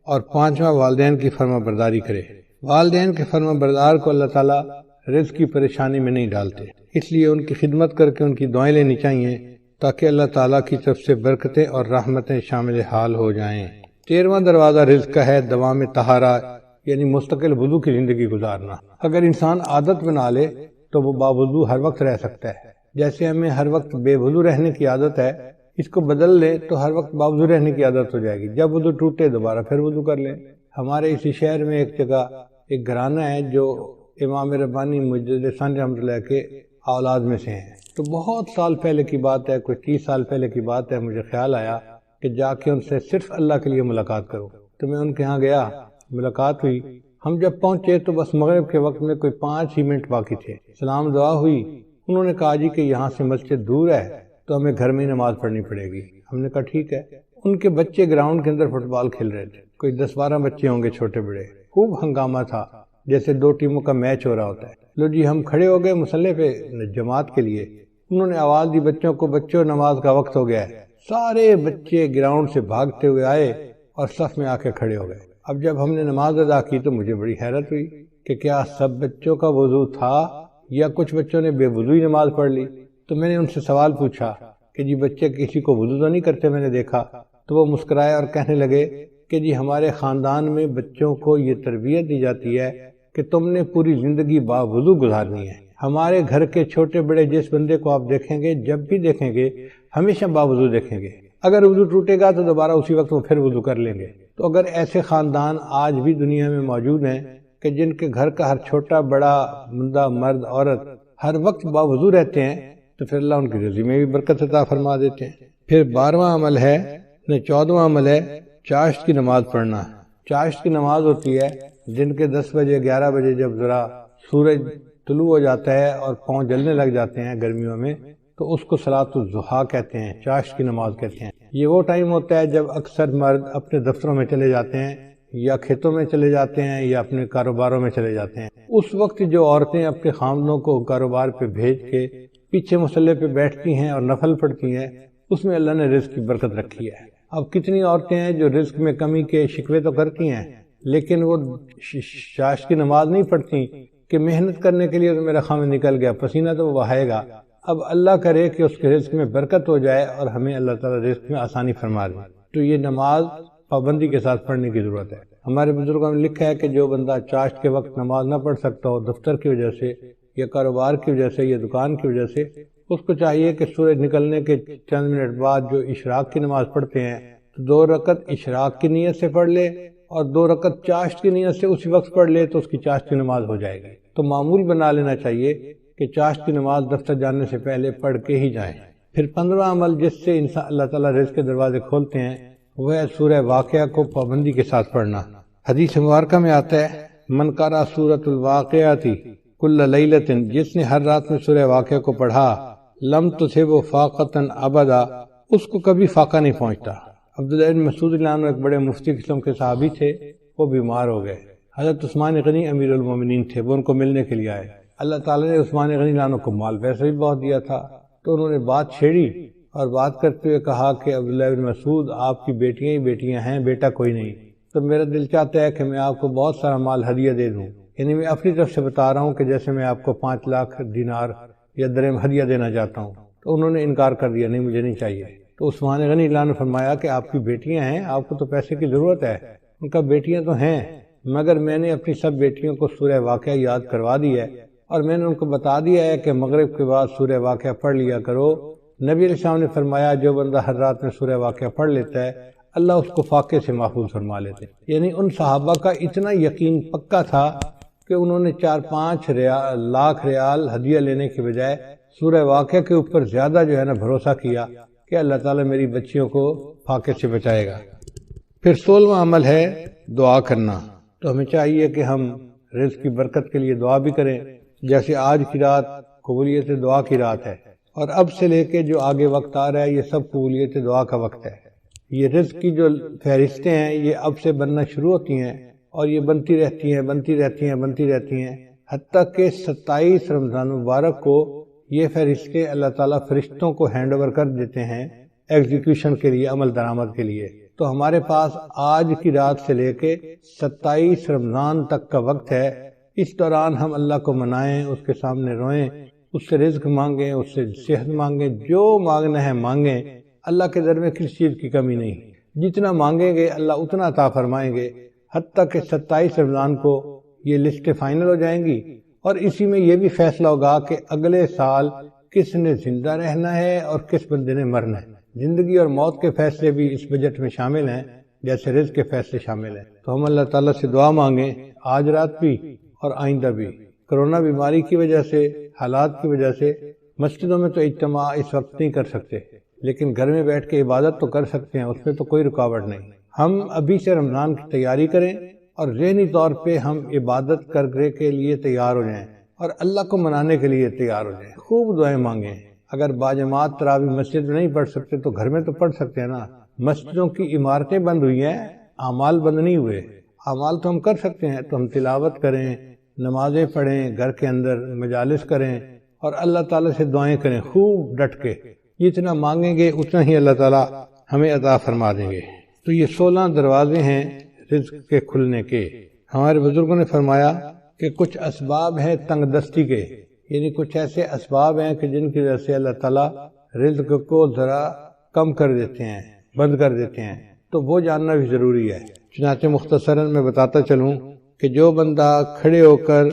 Speaker 1: اور 5واں والدین کی فرمانبرداری کرے۔ والدین کے فرمانبردار کو اللہ تعالیٰ رزق کی پریشانی میں نہیں ڈالتے، اس لیے ان کی خدمت کر کے ان کی دعائیں لینی چاہیے تاکہ اللہ تعالیٰ کی طرف سے برکتیں اور رحمتیں شامل حال ہو جائیں۔ 13واں دروازہ رزق کا ہے دوام طہارہ، یعنی مستقل وضو کی زندگی گزارنا۔ اگر انسان عادت بنا لے تو وہ باوضو ہر وقت رہ سکتا ہے۔ جیسے ہمیں ہر وقت بے وضو رہنے کی عادت ہے، اس کو بدل لیں تو ہر وقت باوضو رہنے کی عادت ہو جائے گی۔ جب وضو ٹوٹے دوبارہ پھر وضو کر لیں۔ ہمارے اسی شہر میں ایک جگہ ایک گھرانہ ہے جو امام ربانی مجدد ثانی رحمۃ اللہ کے اولاد میں سے ہیں، تو بہت سال پہلے کی بات ہے، کوئی 30 سال پہلے کی بات ہے، مجھے خیال آیا کہ جا کے ان سے صرف اللہ کے لیے ملاقات کروں، تو میں ان کے ہاں گیا، ملاقات ہوئی۔ ہم جب پہنچے تو بس مغرب کے وقت میں کوئی 5 ہی منٹ باقی تھے۔ سلام دعا ہوئی، انہوں نے کہا جی کہ یہاں سے مسجد دور ہے تو ہمیں گھر میں ہی نماز پڑھنی پڑے گی۔ ہم نے کہا ٹھیک ہے۔ ان کے بچے گراؤنڈ کے اندر فٹ بال کھیل رہے تھے، کوئی 10-12 بچے ہوں گے چھوٹے بڑے، خوب ہنگامہ تھا، جیسے 2 ٹیموں کا میچ ہو رہا ہوتا ہے۔ لو جی ہم کھڑے ہو گئے مصلی پہ جماعت کے لیے، انہوں نے آواز دی بچوں کو، بچوں نماز کا وقت ہو گیا ہے۔ سارے بچے گراؤنڈ سے بھاگتے ہوئے آئے اور صف میں آ کے کھڑے ہو گئے۔ اب جب ہم نے نماز ادا کی تو مجھے بڑی حیرت ہوئی کہ کیا سب بچوں کا وضو تھا یا کچھ بچوں نے بے وضوئی نماز پڑھ لی۔ تو میں نے ان سے سوال پوچھا کہ جی بچے کسی کو وضو تو نہیں کرتے، میں نے دیکھا۔ تو وہ مسکرائے اور کہنے لگے کہ جی ہمارے خاندان میں بچوں کو یہ تربیت دی جاتی ہے کہ تم نے پوری زندگی با وضو گزارنی ہے۔ ہمارے گھر کے چھوٹے بڑے جس بندے کو آپ دیکھیں گے، جب بھی دیکھیں گے ہمیشہ با وضو دیکھیں گے۔ اگر وضو ٹوٹے گا تو دوبارہ اسی وقت وہ پھر وضو کر لیں گے۔ تو اگر ایسے خاندان آج بھی دنیا میں موجود ہیں کہ جن کے گھر کا ہر چھوٹا بڑا بندہ مرد عورت ہر وقت با وضو رہتے ہیں تو پھر اللہ ان کی رزق میں بھی برکت عطا فرما دیتے ہیں۔ پھر 12واں عمل ہے، 14واں عمل ہے چاشت کی نماز پڑھنا۔ چاشت کی نماز ہوتی ہے دن کے 10 بجے 11 بجے جب ذرا سورج طلوع ہو جاتا ہے اور پاؤں جلنے لگ جاتے ہیں گرمیوں میں، تو اس کو صلاۃ الضحیٰ کہتے ہیں، چاشت کی نماز کہتے ہیں۔ یہ وہ ٹائم ہوتا ہے جب اکثر مرد اپنے دفتروں میں چلے جاتے ہیں یا کھیتوں میں چلے جاتے ہیں یا اپنے کاروباروں میں چلے جاتے ہیں۔ اس وقت جو عورتیں اپنے خامدوں کو کاروبار پہ بھیج کے پیچھے مصلی پہ بیٹھتی ہیں اور نفل پڑھتی ہیں، اس میں اللہ نے رزق کی برکت رکھی ہے۔ اب کتنی عورتیں ہیں جو رزق میں کمی کے شکوے تو کرتی ہیں لیکن وہ چاشت کی نماز نہیں پڑھتی کہ محنت کرنے کے لیے تو میرا خامد نکل گیا، پسینہ تو وہ بہائے گا۔ اب اللہ کرے کہ اس کے رزق میں برکت ہو جائے اور ہمیں اللہ تعالیٰ رزق میں آسانی فرما دے، تو یہ نماز پابندی کے ساتھ پڑھنے کی ضرورت ہے۔ ہمارے بزرگوں نے لکھا ہے کہ جو بندہ چاشت کے وقت نماز نہ پڑھ سکتا ہو، دفتر کی وجہ سے یا کاروبار کی وجہ سے یا دکان کی وجہ سے، اس کو چاہیے کہ سورج نکلنے کے چند منٹ بعد جو اشراق کی نماز پڑھتے ہیں تو 2 رکعت اشراق کی نیت سے پڑھ لے اور 2 رکعت چاشت کی نیت سے اسی وقت پڑھ لے تو اس کی چاشت کی نماز ہو جائے گی۔ تو معمول بنا لینا چاہیے کہ چاشت کی نماز دفتر جانے سے پہلے پڑھ کے ہی جائیں۔ پھر 15واں عمل جس سے انسان اللہ تعالیٰ رزق کے دروازے کھولتے ہیں وہ ہے سورہ واقعہ کو پابندی کے ساتھ پڑھنا۔ حدیث مبارکہ میں آتا ہے من قرأ سورۃ الواقعۃ کل لیلۃ، جس نے ہر رات میں سورہ واقعہ کو پڑھا لم تصبہ فاقۃ ابدا، اس کو کبھی فاقہ نہیں پہنچتا۔ عبداللہ بن مسعود رضی اللہ عنہ ایک بڑے مفتی قسم کے صحابی تھے، وہ بیمار ہو گئے۔ حضرت عثمان غنی امیر المومنین تھے، وہ ان کو ملنے کے لیے آئے۔ اللہ تعالیٰ نے عثمان غنی رضی اللہ عنہ کو مال پیسہ بھی بہت دیا تھا، تو انہوں نے بات چھیڑی اور بات کرتے ہوئے کہا کہ عبداللہ بن مسعود آپ کی بیٹیاں ہی بیٹیاں ہیں، بیٹا کوئی نہیں، تو میرا دل چاہتا ہے کہ میں آپ کو بہت سارا مال ہدیہ دے دوں، یعنی میں اپنی طرف سے بتا رہا ہوں کہ جیسے میں آپ کو 5 لاکھ دینار یا درہم ہدیہ دینا چاہتا ہوں۔ تو انہوں نے انکار کر دیا، نہیں مجھے نہیں چاہیے۔ تو عثمان غنی رضی اللہ عنہ نے فرمایا کہ آپ کی بیٹیاں ہیں، آپ کو تو پیسے کی ضرورت ہے۔ ان کا بیٹیاں تو ہیں مگر میں نے اپنی سب بیٹیوں کو سورہ واقعہ یاد کروا دی ہے اور میں نے ان کو بتا دیا ہے کہ مغرب کے بعد سورہ واقعہ پڑھ لیا کرو۔ نبی علیہ السلام نے فرمایا جو بندہ ہر رات میں سورہ واقعہ پڑھ لیتا ہے اللہ اس کو فاقے سے محفوظ فرما لیتے ہیں۔ یعنی ان صحابہ کا اتنا یقین پکا تھا کہ انہوں نے 4-5 لاکھ ریال ہدیہ لینے کے بجائے سورہ واقعہ کے اوپر زیادہ جو ہے نا بھروسہ کیا کہ اللہ تعالیٰ میری بچیوں کو فاقے سے بچائے گا۔ پھر 16واں عمل ہے دعا کرنا۔ تو ہمیں چاہیے کہ ہم رزق کی برکت کے لیے دعا بھی کریں، جیسے آج کی رات قبولیت دعا کی رات ہے اور اب سے لے کے جو آگے وقت آ رہا ہے یہ سب قبولیت دعا کا وقت ہے۔ یہ رزق کی جو فہرستیں ہیں یہ اب سے بننا شروع ہوتی ہیں اور یہ بنتی رہتی ہیں بنتی رہتی ہیں بنتی رہتی ہیں، حتیٰ کہ 27 رمضان مبارک کو یہ فہرستیں اللہ تعالیٰ فرشتوں کو ہینڈ اوور کر دیتے ہیں ایگزیکیوشن کے لیے، عمل درآمد کے لیے۔ تو ہمارے پاس آج کی رات سے لے کے 27 رمضان تک کا وقت ہے، اس دوران ہم اللہ کو منائیں، اس کے سامنے روئیں، اس سے رزق مانگیں، اس سے صحت مانگیں، جو مانگنا ہے مانگیں۔ اللہ کے در میں کسی چیز کی کمی نہیں، جتنا مانگیں گے اللہ اتنا عطا فرمائیں گے، حتیٰ کہ 27 رمضان کو یہ لسٹ فائنل ہو جائیں گی، اور اسی میں یہ بھی فیصلہ ہوگا کہ اگلے سال کس نے زندہ رہنا ہے اور کس بندے نے مرنا ہے۔ زندگی اور موت کے فیصلے بھی اس بجٹ میں شامل ہیں، جیسے رزق کے فیصلے شامل ہیں۔ تو ہم اللہ تعالیٰ سے دعا مانگیں، آج رات بھی اور آئندہ بھی۔ کرونا بیماری کی وجہ سے، حالات کی وجہ سے مسجدوں میں تو اجتماع اس وقت نہیں کر سکتے، لیکن گھر میں بیٹھ کے عبادت تو کر سکتے ہیں، اس میں تو کوئی رکاوٹ نہیں۔ ہم ابھی سے رمضان کی تیاری کریں اور ذہنی طور پہ ہم عبادت کرنے کے لیے تیار ہو جائیں اور اللہ کو منانے کے لیے تیار ہو جائیں، خوب دعائیں مانگیں۔ اگر باجماعت تراویح مسجد میں نہیں پڑھ سکتے تو گھر میں تو پڑھ سکتے ہیں نا۔ مسجدوں کی عمارتیں بند ہوئی ہیں، اعمال بند نہیں ہوئے۔ اعمال تو ہم کر سکتے ہیں، تو ہم تلاوت کریں، نمازیں پڑھیں، گھر کے اندر مجالس کریں اور اللہ تعالیٰ سے دعائیں کریں خوب ڈٹ کے۔ جتنا مانگیں گے اتنا ہی اللہ تعالیٰ ہمیں عطا فرما دیں گے۔ تو یہ 16 دروازے ہیں رزق کے کھلنے کے۔ ہمارے بزرگوں نے فرمایا کہ کچھ اسباب ہیں تنگ دستی کے، یعنی کچھ ایسے اسباب ہیں کہ جن کی وجہ سے اللہ تعالیٰ رزق کو ذرا کم کر دیتے ہیں، بند کر دیتے ہیں، تو وہ جاننا بھی ضروری ہے۔ چنانچہ مختصراً میں بتاتا چلوں کہ جو بندہ کھڑے ہو کر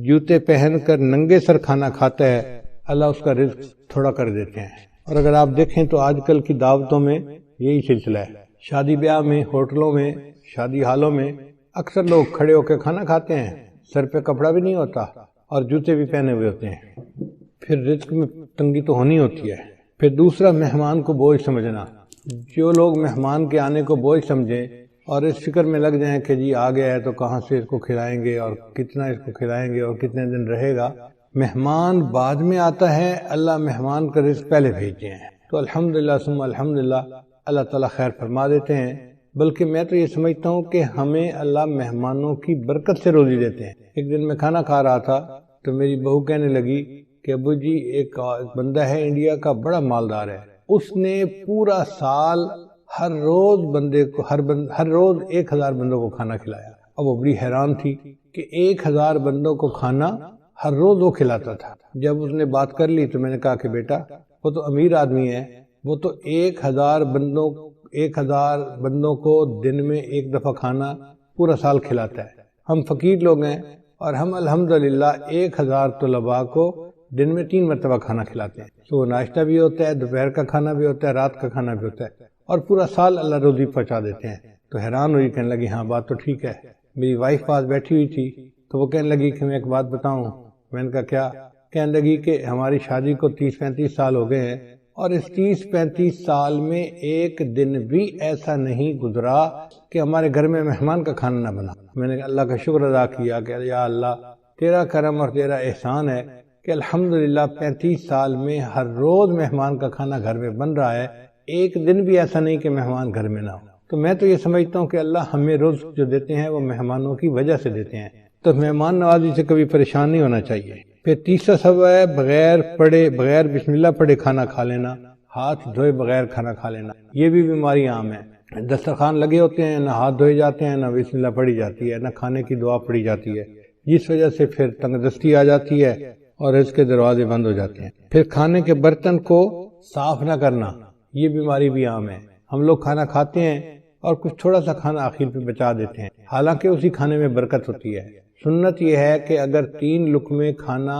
Speaker 1: جوتے پہن کر ننگے سر کھانا کھاتا ہے، اللہ اس کا رزق تھوڑا کر دیتے ہیں۔ اور اگر آپ دیکھیں تو آج کل کی دعوتوں میں یہی سلسلہ ہے، شادی بیاہ میں، ہوٹلوں میں، شادی ہالوں میں اکثر لوگ کھڑے ہو کے کھانا کھاتے ہیں، سر پہ کپڑا بھی نہیں ہوتا اور جوتے بھی پہنے ہوئے ہوتے ہیں۔ پھر رزق میں تنگی تو ہونی ہوتی ہے۔ پھر دوسرا، مہمان کو بوجھ سمجھنا۔ جو لوگ مہمان کے آنے کو بوجھ سمجھیں اور اس فکر میں لگ جائیں کہ جی آ گیا ہے تو کہاں سے اس کو کھلائیں گے اور کتنا اس کو کھلائیں گے اور کتنے دن رہے گا، مہمان بعد میں آتا ہے، اللہ مہمان کا رزق پہلے بھیجتے ہیں، تو الحمدللہ ثم الحمدللہ اللہ تعالیٰ خیر فرما دیتے ہیں۔ بلکہ میں تو یہ سمجھتا ہوں کہ ہمیں اللہ مہمانوں کی برکت سے روزی دیتے ہیں۔ ایک دن میں کھانا کھا رہا تھا تو میری بہو کہنے لگی کہ ابو جی ایک بندہ ہے انڈیا کا، بڑا مالدار ہے، اس نے پورا سال ہر روز بندے کو ہر روز 1000 بندوں کو کھانا کھلایا۔ اب وہ بڑی حیران تھی کہ 1000 بندوں کو کھانا ہر روز وہ کھلاتا تھا۔ جب اس نے بات کر لی تو میں نے کہا کہ بیٹا وہ تو امیر آدمی ہے، وہ تو 1000 بندوں کو دن میں ایک دفعہ کھانا پورا سال کھلاتا ہے۔ ہم فقیر لوگ ہیں اور ہم الحمدللہ 1000 طلباء کو دن میں 3 مرتبہ کھانا کھلاتے ہیں۔ صبح ناشتہ بھی ہوتا ہے، دوپہر کا کھانا بھی ہوتا ہے، رات کا کھانا بھی ہوتا ہے، اور پورا سال اللہ روزی پہنچا دیتے ہیں۔ تو حیران ہوئی، کہنے لگی ہاں بات تو ٹھیک ہے۔ میری وائف پاس بیٹھی ہوئی تھی تو وہ کہنے لگی کہ میں ایک بات بتاؤں۔ میں نے کہا کیا؟ کہنے لگی کہ ہماری شادی کو 30-35 سال ہو گئے ہیں اور اس 30-35 سال میں ایک دن بھی ایسا نہیں گزرا کہ ہمارے گھر میں مہمان کا کھانا نہ بنا۔ میں نے اللہ کا شکر ادا کیا کہ یا اللہ تیرا کرم اور تیرا احسان ہے کہ الحمدللہ 35 سال میں ہر روز مہمان کا کھانا گھر میں بن رہا ہے، ایک دن بھی ایسا نہیں کہ مہمان گھر میں نہ ہو۔ تو میں تو یہ سمجھتا ہوں کہ اللہ ہمیں رزق جو دیتے ہیں وہ مہمانوں کی وجہ سے دیتے ہیں، تو مہمان نوازی سے کبھی پریشان نہیں ہونا چاہیے۔ پھر تیسرا سبب ہے بغیر بسم اللہ پڑھے کھانا کھا لینا، ہاتھ دھوئے بغیر کھانا کھا لینا۔ یہ بھی بیماری عام ہے، دسترخوان لگے ہوتے ہیں، نہ ہاتھ دھوئے جاتے ہیں، نہ بسم اللہ پڑھی جاتی ہے، نہ کھانے کی دعا پڑھی جاتی ہے، جس وجہ سے پھر تنگ دستی آ جاتی ہے اور اس کے دروازے بند ہو جاتے ہیں۔ پھر کھانے کے برتن کو صاف نہ کرنا، یہ بیماری بھی عام ہے۔ ہم لوگ کھانا کھاتے ہیں اور کچھ تھوڑا سا کھانا آخر پہ بچا دیتے ہیں، حالانکہ اسی کھانے میں برکت ہوتی ہے۔ سنت یہ ہے کہ اگر 3 لقمے کھانا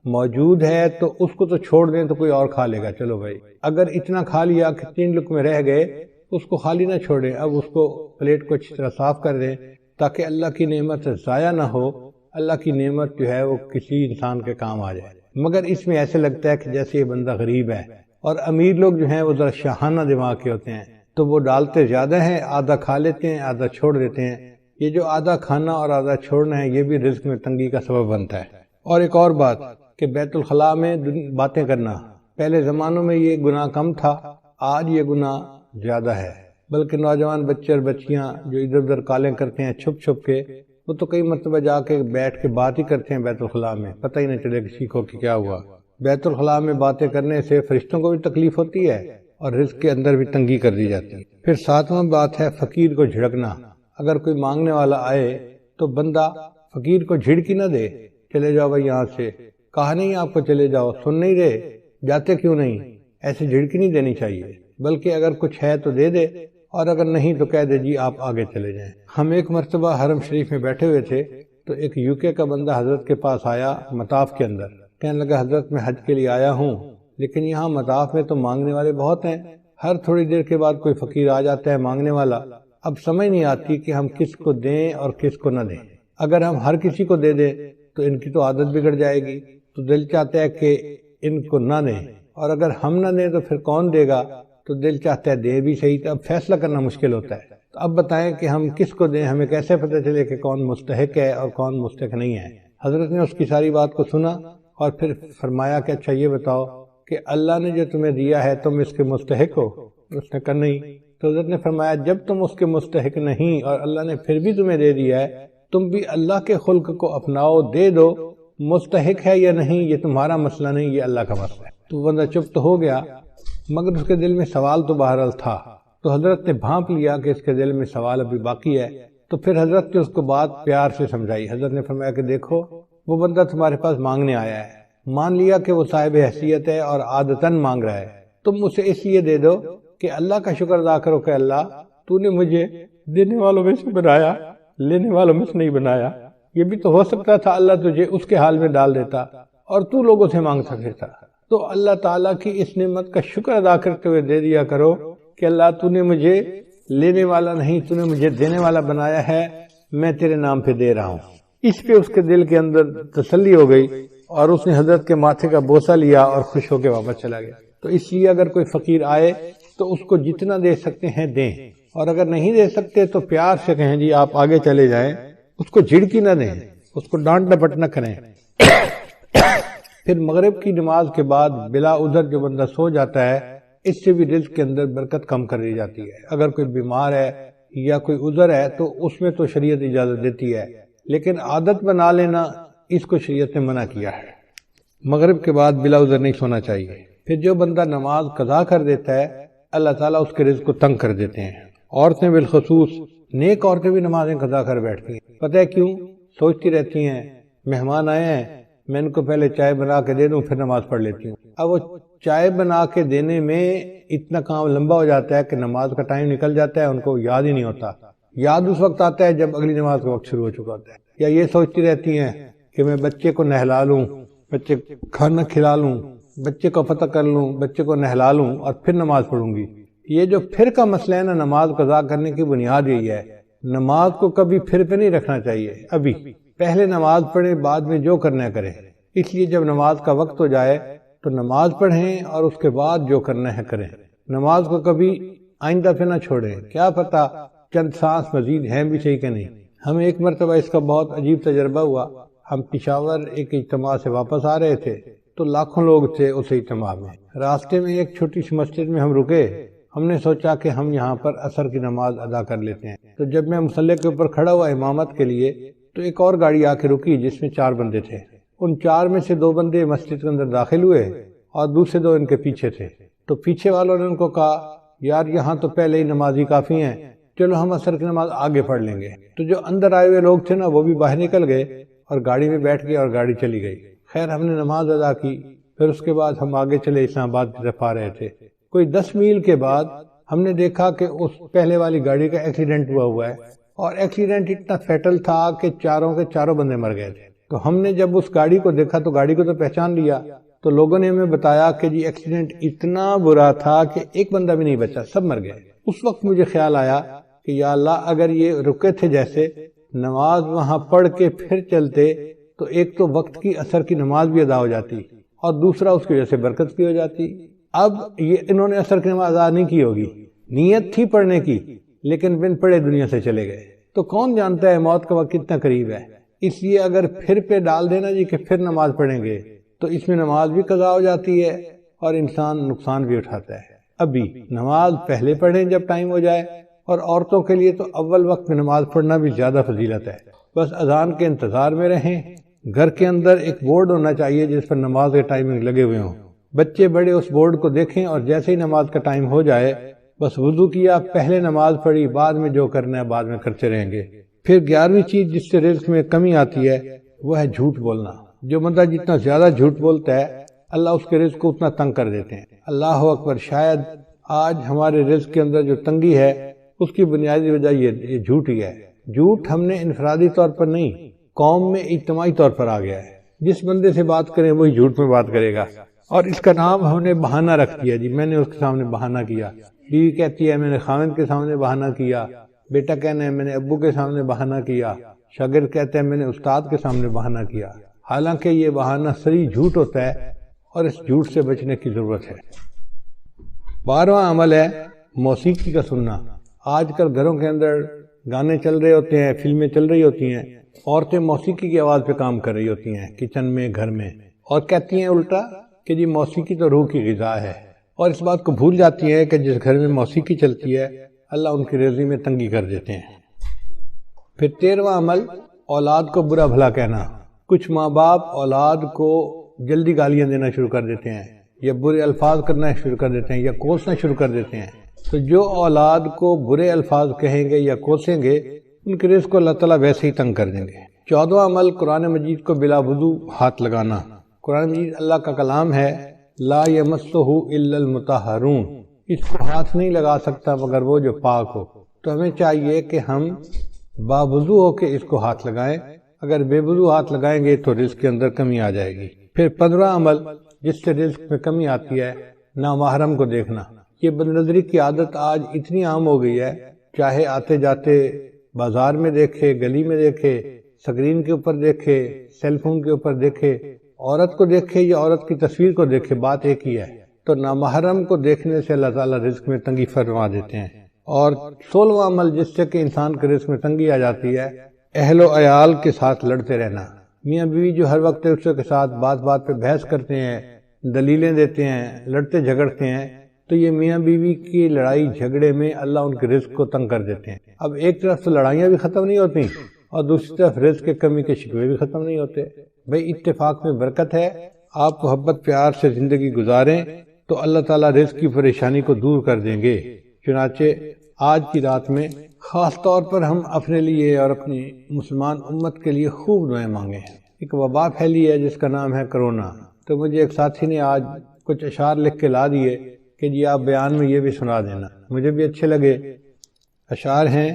Speaker 1: موجود ہے تو اس کو تو چھوڑ دیں تو کوئی اور کھا لے گا، چلو بھائی۔ اگر اتنا کھا لیا کہ 3 لقمے رہ گئے، اس کو خالی نہ چھوڑیں، اب اس کو پلیٹ کو اچھی طرح صاف کر دیں تاکہ اللہ کی نعمت ضائع نہ ہو، اللہ کی نعمت جو ہے وہ کسی انسان کے کام آ جائے۔ مگر اس میں ایسے لگتا ہے کہ جیسے یہ بندہ غریب ہے، اور امیر لوگ جو ہیں وہ ذرا شاہانہ دماغ کے ہوتے ہیں، تو وہ ڈالتے زیادہ ہیں، آدھا کھا لیتے ہیں، آدھا چھوڑ دیتے ہیں۔ یہ جو آدھا کھانا اور آدھا چھوڑنا ہے یہ بھی رزق میں تنگی کا سبب بنتا ہے۔ اور ایک اور بات کہ بیت الخلاء میں باتیں کرنا، پہلے زمانوں میں یہ گناہ کم تھا، آج یہ گناہ زیادہ ہے، بلکہ نوجوان بچے اور بچیاں جو ادھر ادھر کالیں کرتے ہیں چھپ چھپ کے، وہ تو کئی مرتبہ جا کے بیٹھ کے بات ہی کرتے ہیں بیت الخلاء میں، پتہ ہی نہیں چلے کسی کو کہ کیا ہوا۔ بیت الخلاء میں باتیں کرنے سے فرشتوں کو بھی تکلیف ہوتی ہے اور رزق کے اندر بھی تنگی کر دی جاتی ہے۔ پھر 7واں بات ہے فقیر کو جھڑکنا۔ اگر کوئی مانگنے والا آئے تو بندہ فقیر کو جھڑکی نہ دے، چلے جاؤ بھائی یہاں سے، کہا نہیں آپ کو چلے جاؤ، سن نہیں رہے، جاتے کیوں نہیں، ایسے جھڑکی نہیں دینی چاہیے، بلکہ اگر کچھ ہے تو دے دے، اور اگر نہیں تو کہہ دے جی آپ آگے چلے جائیں۔ ہم ایک مرتبہ حرم شریف میں بیٹھے ہوئے تھے تو ایک UK کا بندہ حضرت کے پاس آیا مطاف کے اندر، کہنے لگا حضرت میں حج کے لیے آیا ہوں، لیکن یہاں مطاف میں تو مانگنے والے بہت ہیں، ہر تھوڑی دیر کے بعد کوئی فقیر آ جاتا ہے مانگنے والا، اب سمجھ نہیں آتی کہ ہم کس کو دیں اور کس کو نہ دیں، اگر ہم ہر کسی کو دے دیں تو ان کی تو عادت بگڑ جائے گی، تو دل چاہتا ہے کہ ان کو نہ دیں، اور اگر ہم نہ دیں تو پھر کون دے گا، تو دل چاہتا ہے دے بھی صحیح، تو اب فیصلہ کرنا مشکل ہوتا ہے، تو اب بتائیں کہ ہم کس کو دیں، ہمیں کیسے پتہ چلے کہ کون مستحق ہے اور کون مستحق نہیں ہے۔ حضرت نے اس کی ساری بات کو سنا اور پھر فرمایا کہ اچھا یہ بتاؤ کہ اللہ نے جو تمہیں دیا ہے تم اس کے مستحق ہو؟ اس نے کہا نہیں، تو حضرت نے فرمایا جب تم اس کے مستحق نہیں اور اللہ نے پھر بھی تمہیں دے دیا ہے، تم بھی اللہ کے خلق کو اپناؤ، دے دو، مستحق ہے یا نہیں یہ تمہارا مسئلہ نہیں، یہ اللہ کا مسئلہ ہے۔ تو بندہ چپ تو ہو گیا، مگر اس کے دل میں سوال تو بہرحال تھا، تو حضرت نے بھانپ لیا کہ اس کے دل میں سوال ابھی باقی ہے، تو پھر حضرت نے اس کو بات پیار سے سمجھائی۔ حضرت نے فرمایا کہ دیکھو وہ بندہ تمہارے پاس مانگنے آیا ہے، مان لیا کہ وہ صاحب حیثیت ہے اور عادتاً مانگ رہا ہے، تم اسے اس لیے دے دو کہ اللہ کا شکر ادا کرو کہ اللہ تو نے مجھے دینے والوں میں سے بنایا، لینے والوں میں سے نہیں بنایا، یہ بھی تو ہو سکتا تھا اللہ تجھے اس کے حال میں ڈال دیتا اور تو لوگوں سے مانگ سکتا تھا، تو اللہ تعالیٰ کی اس نعمت کا شکر ادا کرتے ہوئے دے دیا کرو کہ اللہ تو نے مجھے لینے والا نہیں، تو نے مجھے دینے والا بنایا ہے، میں تیرے نام پہ دے رہا ہوں۔ اس پہ اس کے دل کے اندر تسلی ہو گئی اور اس نے حضرت کے ماتھے کا بوسہ لیا اور خوش ہو کے واپس چلا گیا۔ تو اس لیے اگر کوئی فقیر آئے تو اس کو جتنا دے سکتے ہیں دیں، اور اگر نہیں دے سکتے تو پیار سے کہیں جی آپ آگے چلے جائیں، اس کو جھڑکی نہ دیں، اس کو ڈانٹ ڈپٹ نہ کریں۔ پھر مغرب کی نماز کے بعد بلا عذر جو بندہ سو جاتا ہے، اس سے بھی رزق کے اندر برکت کم کر دی جاتی ہے۔ اگر کوئی بیمار ہے یا کوئی عذر ہے تو اس میں تو شریعت اجازت دیتی ہے، لیکن عادت بنا لینا اس کو شریعت نے منع کیا ہے۔ مغرب کے بعد بلا عذر نہیں سونا چاہیے۔ پھر جو بندہ نماز قضا کر دیتا ہے اللہ تعالیٰ اس کے رزق کو تنگ کر دیتے ہیں۔ عورتیں بالخصوص، نیک عورتیں بھی نمازیں قضا کر بیٹھتی ہیں، پتہ ہے کیوں؟ سوچتی رہتی ہیں مہمان آئے ہیں، میں ان کو پہلے چائے بنا کے دے دوں پھر نماز پڑھ لیتی ہوں۔ اب وہ چائے بنا کے دینے میں اتنا کام لمبا ہو جاتا ہے کہ نماز کا ٹائم نکل جاتا ہے، ان کو یاد ہی نہیں ہوتا۔ یاد اس وقت آتا ہے جب اگلی نماز کا وقت شروع ہو چکا ہوتا ہے۔ یا یہ سوچتی رہتی ہیں کہ میں بچے کو نہلا لوں، بچے کھانا کھلا لوں، بچے کو فتح کر لوں، بچے کو نہلا لوں اور پھر نماز پڑھوں گی۔ یہ جو پھر کا مسئلہ ہے نا، نماز قضا کرنے کی بنیاد یہی ہے، نماز کو کبھی پھر پہ نہیں رکھنا چاہیے۔ ابھی پہلے نماز پڑھیں، بعد میں جو کرنا ہے کریں۔ اس لیے جب نماز کا وقت ہو جائے تو نماز پڑھیں اور اس کے بعد جو کرنا ہے کریں۔ نماز کو کبھی آئندہ پہ نہ چھوڑیں، کیا پتہ چند سانس مزید ہیں بھی صحیح کہ نہیں۔ ہمیں ایک مرتبہ اس کا بہت عجیب تجربہ ہوا۔ ہم پشاور ایک اجتماع سے واپس آ رہے تھے تو لاکھوں لوگ تھے اس اجتماع میں۔ راستے میں ایک چھوٹی سی مسجد میں ہم رکے، ہم نے سوچا کہ ہم یہاں پر عصر کی نماز ادا کر لیتے ہیں۔ تو جب میں مصلی کے اوپر کھڑا ہوا امامت کے لیے تو ایک اور گاڑی آ کے رکی جس میں 4 بندے تھے۔ ان 4 میں سے 2 بندے مسجد کے اندر داخل ہوئے اور دوسرے 2 ان کے پیچھے تھے۔ تو پیچھے والوں نے ان کو کہا یار یہاں تو پہلے ہی نمازی کافی ہیں، چلو ہم عصر کی نماز آگے پڑھ لیں گے۔ تو جو اندر آئے ہوئے لوگ تھے نا وہ بھی باہر نکل گئے اور گاڑی میں بیٹھ گئے اور گاڑی چلی گئی۔ خیر ہم نے نماز ادا کی، پھر اس کے بعد ہم آگے چلے اسلام آباد کی طرف آ رہے تھے۔ کوئی 10 میل کے بعد ہم نے دیکھا کہ اس پہلے والی گاڑی کا ایکسیڈنٹ ہوا ہے، اور ایکسیڈنٹ اتنا فیٹل تھا کہ چاروں کے چاروں بندے مر گئے تھے۔ تو ہم نے جب اس گاڑی کو دیکھا تو گاڑی کو تو پہچان لیا، تو لوگوں نے ہمیں بتایا کہ جی ایکسیڈنٹ اتنا برا تھا کہ ایک بندہ بھی نہیں بچا، سب مر گئے۔ اس وقت مجھے خیال آیا کہ یا اللہ اگر یہ رکے تھے جیسے نماز وہاں پڑھ کے پھر چلتے تو ایک تو وقت کی عصر کی نماز بھی ادا ہو جاتی اور دوسرا اس کی وجہ سے برکت بھی ہو جاتی۔ اب یہ انہوں نے عصر کی نماز ادا نہیں کی ہوگی، نیت تھی پڑھنے کی لیکن بن پڑھے دنیا سے چلے گئے۔ تو کون جانتا ہے موت کا وقت کتنا قریب ہے۔ اس لیے اگر پھر پہ ڈال دینا جی کہ پھر نماز پڑھیں گے تو اس میں نماز بھی قضا ہو جاتی ہے اور انسان نقصان بھی اٹھاتا ہے۔ ابھی نماز پہلے پڑھیں جب ٹائم ہو جائے، اور عورتوں کے لیے تو اول وقت میں نماز پڑھنا بھی زیادہ فضیلت ہے۔ بس اذان کے انتظار میں رہیں۔ گھر کے اندر ایک بورڈ ہونا چاہیے جس پر نماز کے ٹائمنگ لگے ہوئے ہوں، بچے بڑے اس بورڈ کو دیکھیں اور جیسے ہی نماز کا ٹائم ہو جائے بس وضو کیا، پہلے نماز پڑھی، بعد میں جو کرنا ہے بعد میں کرتے رہیں گے۔ پھر 11ویں چیز جس سے رزق میں کمی آتی ہے وہ ہے جھوٹ بولنا۔ جو بندہ جتنا زیادہ جھوٹ بولتا ہے اللہ اس کے رزق کو اتنا تنگ کر دیتے ہیں۔ اللہ اکبر، شاید آج ہمارے رزق کے اندر جو تنگی ہے اس کی بنیادی وجہ یہ جھوٹ ہی ہے۔ جھوٹ ہم نے انفرادی طور پر نہیں، قوم میں اجتماعی طور پر آ گیا ہے۔ جس بندے سے بات کریں وہی جھوٹ میں بات کرے گا، اور اس کا نام ہم نے بہانہ رکھ دیا، جی میں نے اس کے سامنے بہانہ کیا۔ بیوی کہتی ہے میں نے خاوند کے سامنے بہانہ کیا، بیٹا کہنا ہے میں نے ابو کے سامنے بہانہ کیا، شاگرد کہتے ہیں میں نے استاد کے سامنے بہانہ کیا، حالانکہ یہ بہانہ صریح جھوٹ ہوتا ہے اور اس جھوٹ سے بچنے کی ضرورت ہے۔ 12واں عمل ہے موسیقی کا سننا۔ آج کل گھروں کے اندر گانے چل رہے ہوتے ہیں، فلمیں چل رہی ہوتی ہیں، عورتیں موسیقی کی آواز پہ کام کر رہی ہوتی ہیں کچن میں، گھر میں، اور کہتی ہیں الٹا کہ جی موسیقی تو روح کی غذا ہے، اور اس بات کو بھول جاتی ہیں کہ جس گھر میں موسیقی چلتی ہے اللہ ان کی رزق میں تنگی کر دیتے ہیں۔ پھر 13واں عمل اولاد کو برا بھلا کہنا۔ کچھ ماں باپ اولاد کو جلدی گالیاں دینا شروع کر دیتے ہیں، یا برے الفاظ کرنا شروع کر دیتے ہیں، یا کوسنا شروع کر دیتے ہیں۔ تو جو اولاد کو برے الفاظ کہیں گے یا کوسیں گے ان کے رزق کو اللہ تعالیٰ ویسے ہی تنگ کر دیں گے۔ 14واں عمل قرآن مجید کو بلا وضو ہاتھ لگانا۔ قرآن مجید اللہ کا کلام ہے، لا یمسہ الا المطہرون، اس کو ہاتھ نہیں لگا سکتا مگر وہ جو پاک ہو۔ تو ہمیں چاہیے کہ ہم باوضو ہو کے اس کو ہاتھ لگائیں، اگر بے وضو ہاتھ لگائیں گے تو رزق کے اندر کمی آ جائے گی۔ پھر 15واں عمل جس سے رزق میں کمی آتی ہے، نامحرم کو دیکھنا۔ یہ بدنظری کی عادت آج اتنی عام ہو گئی ہے، چاہے آتے جاتے بازار میں دیکھے، گلی میں دیکھے، سکرین کے اوپر دیکھے، سیل فون کے اوپر دیکھے، عورت کو دیکھے یا عورت کی تصویر کو دیکھے، بات ایک ہی ہے۔ تو نامحرم کو دیکھنے سے اللہ تعالیٰ رزق میں تنگی فرما دیتے ہیں۔ اور 16واں عمل جس سے کہ انسان کے رزق میں تنگی آ جاتی ہے، اہل و عیال کے ساتھ لڑتے رہنا۔ میاں بیوی جو ہر وقت ایک دوسرے کے ساتھ بات بات پہ بحث کرتے ہیں، دلیلیں دیتے ہیں، لڑتے جھگڑتے ہیں، تو یہ میاں بیوی کی لڑائی جھگڑے میں اللہ ان کے رزق کو تنگ کر دیتے ہیں۔ اب ایک طرف تو لڑائیاں بھی ختم نہیں ہوتی اور دوسری طرف رزق کے کمی کے شکوے بھی ختم نہیں ہوتے۔ بھئی اتفاق میں برکت ہے، آپ محبت پیار سے زندگی گزاریں تو اللہ تعالیٰ رزق کی پریشانی کو دور کر دیں گے۔ چنانچہ آج کی رات میں خاص طور پر ہم اپنے لیے اور اپنی مسلمان امت کے لیے خوب دعائیں مانگیں۔ ایک وبا پھیلی ہے جس کا نام ہے کرونا، تو مجھے ایک ساتھی نے آج کچھ اشعار لکھ کے لا دیے کہ جی آپ بیان میں یہ بھی سنا دینا، مجھے بھی اچھے لگے۔ اشعار ہیں،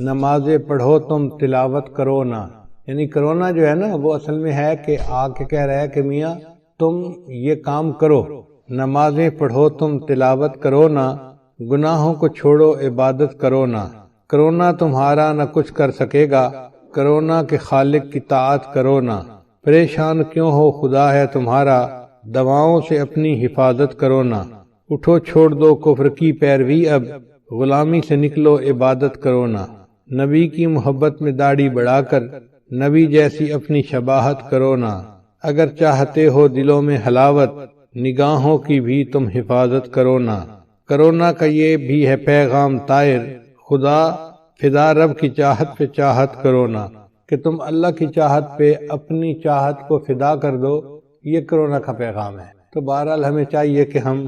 Speaker 1: نمازیں پڑھو تم تلاوت کرو نا، یعنی کرونا جو ہے نا وہ اصل میں ہے کہ آ کے کہہ رہا ہے کہ میاں تم یہ کام کرو، نمازیں پڑھو تم تلاوت کرو نا، گناہوں کو چھوڑو عبادت کرو نا، کرونا تمہارا نہ کچھ کر سکے گا، کرونا کے خالق کی طاعت کرو نا، پریشان کیوں ہو خدا ہے تمہارا، دواؤں سے اپنی حفاظت کرو نا، اٹھو چھوڑ دو کفر کی پیروی اب، غلامی سے نکلو عبادت کرو نا، نبی کی محبت میں داڑھی بڑھا کر نبی جیسی اپنی شباہت کرو نا، اگر چاہتے ہو دلوں میں حلاوت نگاہوں کی بھی تم حفاظت کرو نا، کرونا کا یہ بھی ہے پیغام طائر، خدا فدا رب کی چاہت پہ چاہت کرو نا، کہ تم اللہ کی چاہت پہ اپنی چاہت کو فدا کر دو، یہ کرونا کا پیغام ہے۔ تو بہرحال ہمیں چاہیے کہ ہم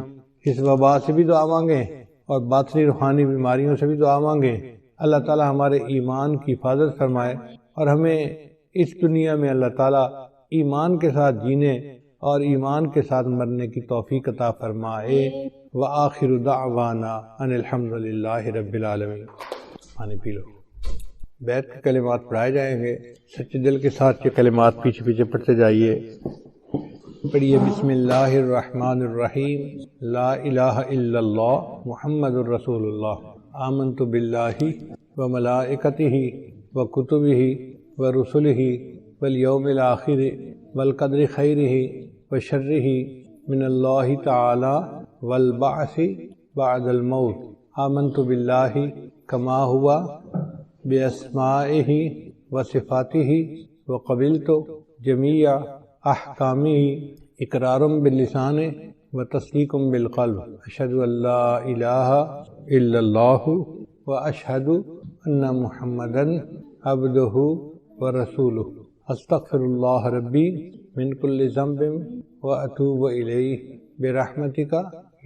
Speaker 1: اس وبا سے بھی دعا مانگیں اور باطنی روحانی بیماریوں سے بھی دعا مانگیں، اللہ تعالی ہمارے ایمان کی حفاظت فرمائے اور ہمیں اس دنیا میں اللہ تعالی ایمان کے ساتھ جینے اور ایمان کے ساتھ مرنے کی توفیق عطا فرمائے۔ وآخر دعوانا ان الحمدللہ رب العالمین۔ پانی پی لو۔ بیت کے کلمات پڑھائے جائیں گے، سچے دل کے ساتھ یہ کلمات پیچھے پیچھے پڑھتے جائیے۔ پڑھیے، بسم اللہ الرحمن الرحیم، لا الہ الا اللہ محمد الرسول اللہ، آمنت باللہ وملائکتہ وکتبہ ورسلہ والیوم الآخر والقدر خیرہ وشرہ من اللہ تعالی والبعث بعد الموت، آمنت باللہ کما ہوا باسمائہ وصفاتہ وقبلت جمیع احکامہ اقرار باللسان وتصدیق بالقلب، اشہد ان لا الہ الا اللہ واشہد ان محمدا عبدہ ورسولہ، استغفر اللہ ربی من کل ذنب واتوب الیہ برحمتک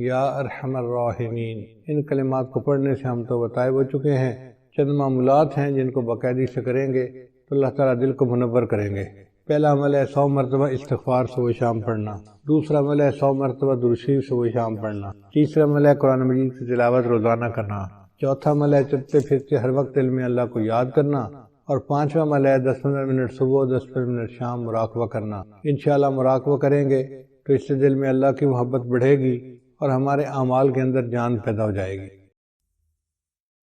Speaker 1: یا ارحم الراحمین۔ ان کلمات کو پڑھنے سے ہم تو بتائے ہو چکے ہیں، چند معمولات ہیں جن کو باقاعدگی سے کریں گے تو اللہ تعالیٰ دل کو منور کریں گے۔ پہلا عمل ہے 100 مرتبہ استغفار صبح شام پڑھنا، دوسرا عمل ہے 100 مرتبہ درود شریف صبح شام پڑھنا، تیسرا عمل ہے قرآن مجید کی تلاوت روزانہ کرنا، چوتھا عمل ہے چلتے پھرتے ہر وقت دل میں اللہ کو یاد کرنا، اور پانچواں عمل ہے 10-15 منٹ صبح 10-15 منٹ شام مراقبہ کرنا۔ انشاءاللہ مراقبہ کریں گے تو اس سے دل میں اللہ کی محبت بڑھے گی اور ہمارے اعمال کے اندر جان پیدا ہو جائے گی۔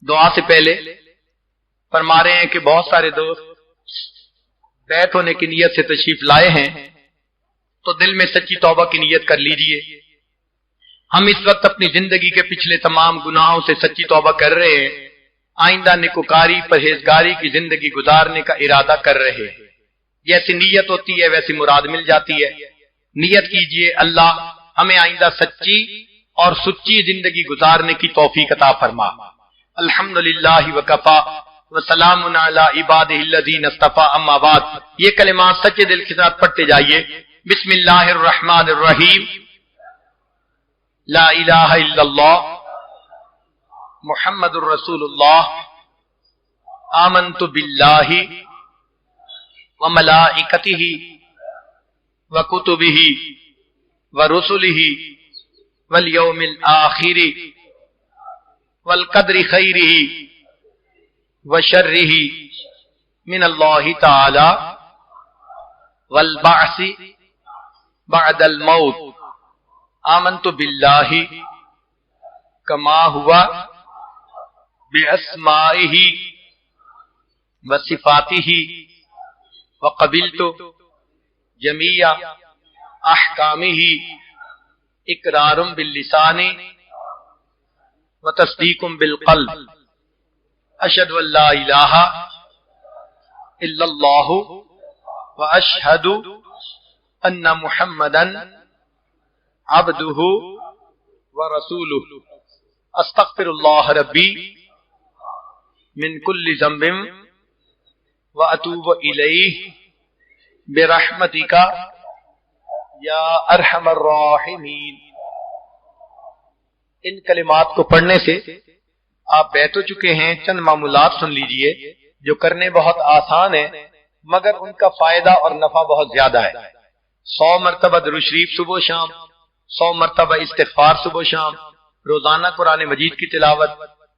Speaker 2: دعا سے پہلے فرما رہے ہیں کہ بہت سارے دوست بیعت ہونے کی نیت سے تشریف لائے ہیں، تو دل میں سچی توبہ کی نیت کر لیجئے۔ ہم اس وقت اپنی زندگی کے پچھلے تمام گناہوں سے سچی توبہ کر رہے ہیں، آئندہ نیکوکاری پرہیزگاری کی زندگی گزارنے کا ارادہ کر رہے ہیں۔ جیسی نیت ہوتی ہے ویسی مراد مل جاتی ہے۔ نیت کیجئے اللہ ہمیں آئندہ سچی اور سچی زندگی گزارنے کی توفیق عطا فرما۔ الحمدللہ وکفا وسلام علی عبادہ الذین اصطفی، اما بعد۔ یہ کلمات سچے دل کے ساتھ پڑھتے جائیے۔ بسم اللہ الرحمن الرحیم، لا الہ الا اللہ محمد الرسول اللہ، آمنت باللہ وملائکتہ وکتبہ ورسلہ والیوم الآخر والقدر خیرہ وشرہ من اللہ تعالی والبعث بعد الموت، آمنت باللہ کما ہوا باسمائہ وصفاتہ وقبلت جمیع احکامہ اقرار باللسان وتصدیق بالقلب، اشہد ان لا الہ الا اللہ واشہد ان محمدا عبدہ ورسولہ، استغفر اللہ ربی من کل ذنب واتوب الیہ برحمتک یا ارحم الراحمین۔ ان کلمات کو پڑھنے سے آپ بیت ہو چکے ہیں۔ چند معمولات سن لیجئے جو کرنے بہت آسان ہیں مگر ان کا فائدہ اور نفع بہت زیادہ ہے۔ 100 مرتبہ درود شریف صبح و شام، 100 مرتبہ استغفار صبح و شام، روزانہ قرآن مجید کی تلاوت،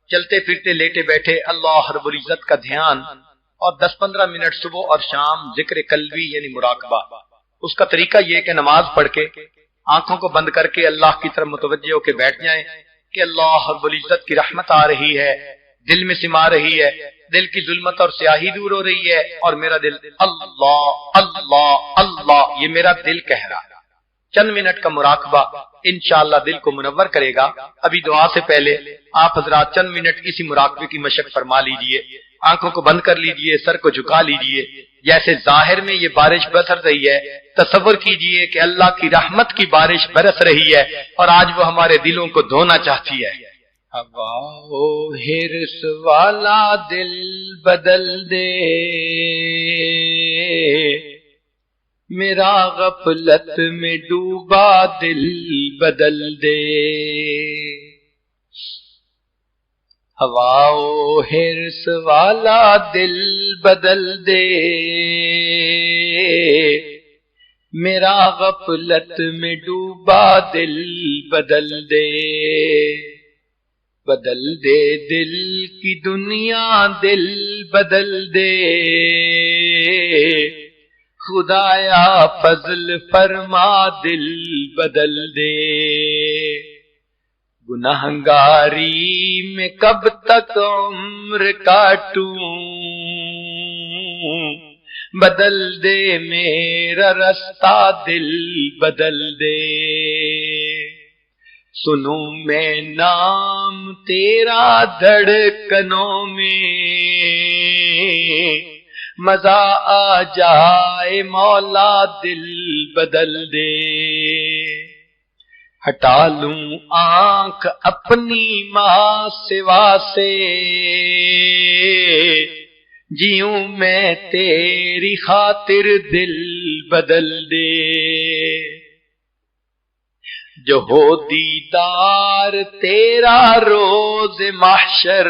Speaker 2: چلتے پھرتے لیٹے بیٹھے اللہ رب العزت کا دھیان، اور 10-15 منٹ صبح اور شام ذکر قلبی یعنی مراقبہ۔ اس کا طریقہ یہ کہ نماز پڑھ کے آنکھوں کو بند کر کے اللہ کی طرف متوجہ ہو کے بیٹھ جائیں کہ اللہ رب العزت کی رحمت آ رہی ہے، دل میں سما رہی ہے، دل کی ظلمت اور سیاہی دور ہو رہی ہے، اور میرا دل اللہ اللہ اللہ یہ میرا دل کہہ رہا ہے۔ چند منٹ کا مراقبہ انشاءاللہ دل کو منور کرے گا۔ ابھی دعا سے پہلے آپ حضرات چند منٹ اسی مراقبے کی مشق فرما لیجئے، آنکھوں کو بند کر لیجئے، سر کو جھکا لیجئے۔ جیسے ظاہر میں یہ بارش برس رہی ہے، تصور کیجئے کہ اللہ کی رحمت کی بارش برس رہی ہے اور آج وہ ہمارے دلوں کو دھونا چاہتی ہے۔ ہوا و حرص والا دل بدل دے، میرا غفلت میں ڈوبا دل بدل دے۔ ہوا و حرص والا دل بدل دے، میرا غفلت میں ڈوبا دل بدل دے۔ بدل دے دل کی دنیا دل بدل دے، خدایا فضل فرما دل بدل دے۔ گنہگاری میں کب تک عمر کاٹوں، بدل دے میرا رستہ دل بدل دے۔ سنوں میں نام تیرا دھڑکنوں میں، مزہ آ جائے مولا دل بدل دے۔ ہٹا لوں آنکھ اپنی ماں سوا سے، جیوں میں تیری خاطر دل بدل دے۔ جو ہو دیدار تیرا روز محشر،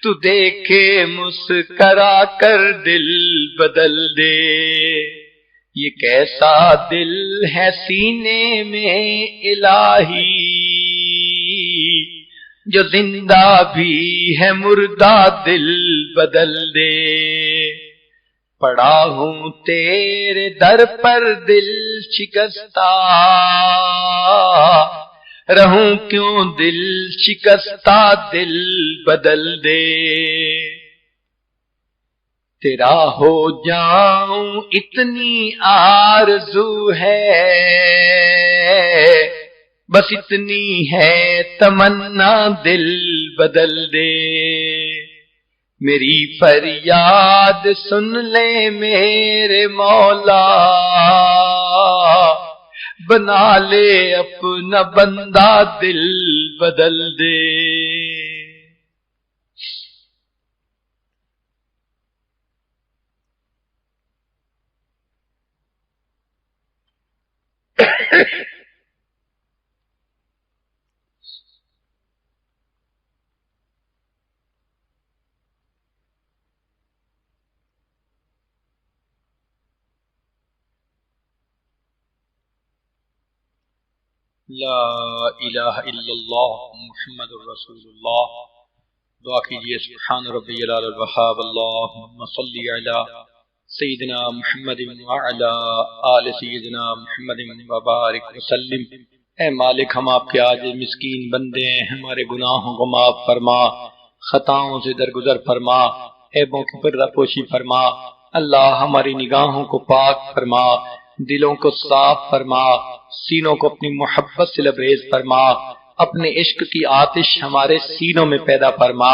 Speaker 2: تو دیکھے مسکرا کر دل بدل دے۔ یہ کیسا دل ہے سینے میں الہی، جو زندہ بھی ہے مردہ دل بدل دے۔ پڑا ہوں تیرے در پر دل شکستہ، رہوں کیوں دل شکستہ دل بدل دے۔ تیرا ہو جاؤں اتنی آرزو ہے، بس اتنی ہے تمنا دل بدل دے۔ میری فریاد سن لے میرے مولا، بنا لے اپنا بندہ دل بدل دے۔ لا الہ الا اللہ محمد رسول اللہ۔ دعا کیجئے سبحان ربی العلی الوہاب، اللہم صلی علی سیدنا محمد وعلی آل سیدنا محمد وبارک وسلم۔ اے مالک، ہم آپ کے عاجز مسکین بندے ہیں، ہمارے گناہوں کو معاف فرما، خطاؤں سے درگزر فرما، عیبوں کی پردہ پوشی فرما۔ اللہ ہماری نگاہوں کو پاک فرما، دلوں کو صاف فرما، سینوں کو اپنی محبت سے لبریز فرما، اپنے عشق کی آتش ہمارے سینوں میں پیدا فرما،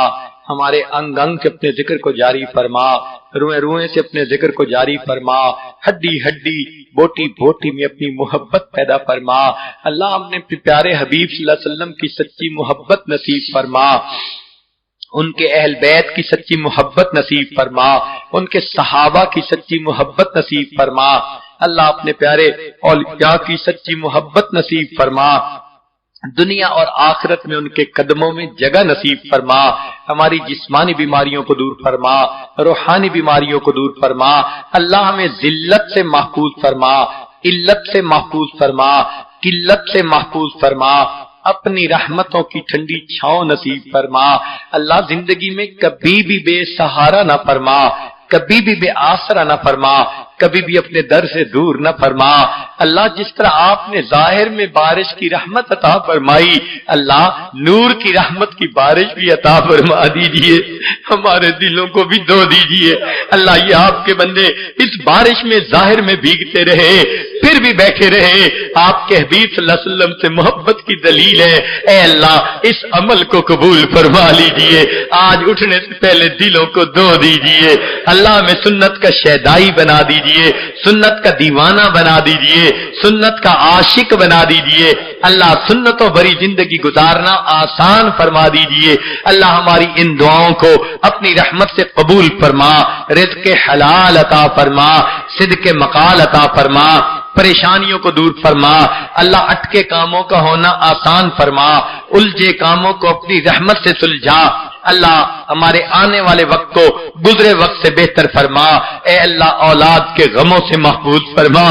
Speaker 2: ہمارے انگ انگ سے اپنے ذکر کو جاری فرما، روئیں روئیں سے اپنے ذکر کو جاری فرما، ہڈی ہڈی بوٹی بوٹی میں اپنی محبت پیدا فرما۔ اللہ اپنے پیارے حبیب صلی اللہ علیہ وسلم کی سچی محبت نصیب فرما، ان کے اہل بیت کی سچی محبت نصیب فرما، ان کے صحابہ کی سچی محبت نصیب فرما۔ اللہ اپنے پیارے اولیاء کی سچی محبت نصیب فرما، دنیا اور آخرت میں ان کے قدموں میں جگہ نصیب فرما۔ ہماری جسمانی بیماریوں کو دور فرما، روحانی بیماریوں کو دور فرما۔ اللہ ہمیں ذلت سے محفوظ فرما، علت سے محفوظ فرما، قلت سے محفوظ فرما، اپنی رحمتوں کی ٹھنڈی چھاؤں نصیب فرما۔ اللہ زندگی میں کبھی بھی بے سہارا نہ فرما، کبھی بھی بے آسرا نہ فرما، کبھی بھی اپنے در سے دور نہ فرما۔ اللہ جس طرح آپ نے ظاہر میں بارش کی رحمت عطا فرمائی، اللہ نور کی رحمت کی بارش بھی عطا فرما دیجئے، ہمارے دلوں کو بھی دھو دیجئے۔ اللہ یہ آپ کے بندے اس بارش میں ظاہر میں بھیگتے رہے، پھر بھی بیٹھے رہے، آپ کے حبیب صلی اللہ علیہ وسلم سے محبت کی دلیل ہے۔ اے اللہ اس عمل کو قبول فرما لیجئے، آج اٹھنے سے پہلے دلوں کو دھو دیجئے۔ اللہ میں سنت کا شیدائی بنا دیجئے، سنت کا دیوانہ بنا دیجئے، سنت کا عاشق بنا دیجئے۔ اللہ سنتوں بھری زندگی گزارنا آسان فرما دیجئے۔ اللہ ہماری ان دعاؤں کو اپنی رحمت سے قبول فرما، رزق حلال عطا فرما، صدق مقال عطا فرما، پریشانیوں کو دور فرما۔ اللہ اٹکے کاموں کا ہونا آسان فرما، الجھے کاموں کو اپنی رحمت سے سلجھا۔ اللہ ہمارے آنے والے وقت کو گزرے وقت سے بہتر فرما۔ اے اللہ اولاد کے غموں سے محفوظ فرما،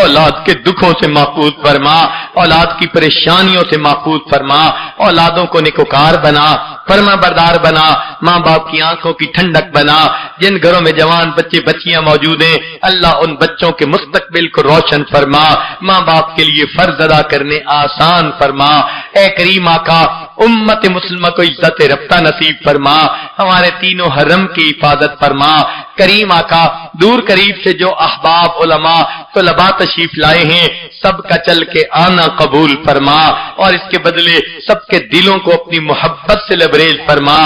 Speaker 2: اولاد کے دکھوں سے محفوظ فرما، اولاد کی پریشانیوں سے محفوظ فرما، اولادوں کو نیکوکار بنا، فرما بردار بنا، ماں باپ کی آنکھوں کی ٹھنڈک بنا۔ جن گھروں میں جوان بچے بچیاں موجود ہیں اللہ ان بچوں کے مستقبل کو روشن فرما، ماں باپ کے لیے فرض ادا کرنے آسان فرما۔ اے کریم آقا امت مسلمہ کو عزت رفتہ نصیب فرما، ہمارے تینوں حرم کی حفاظت فرما۔ کریم آقا دور قریب سے جو احباب علماء طلباء تشریف لائے ہیں سب کا چل کے آنا قبول فرما، اور اس کے بدلے سب کے دلوں کو اپنی محبت سے لبریز فرما۔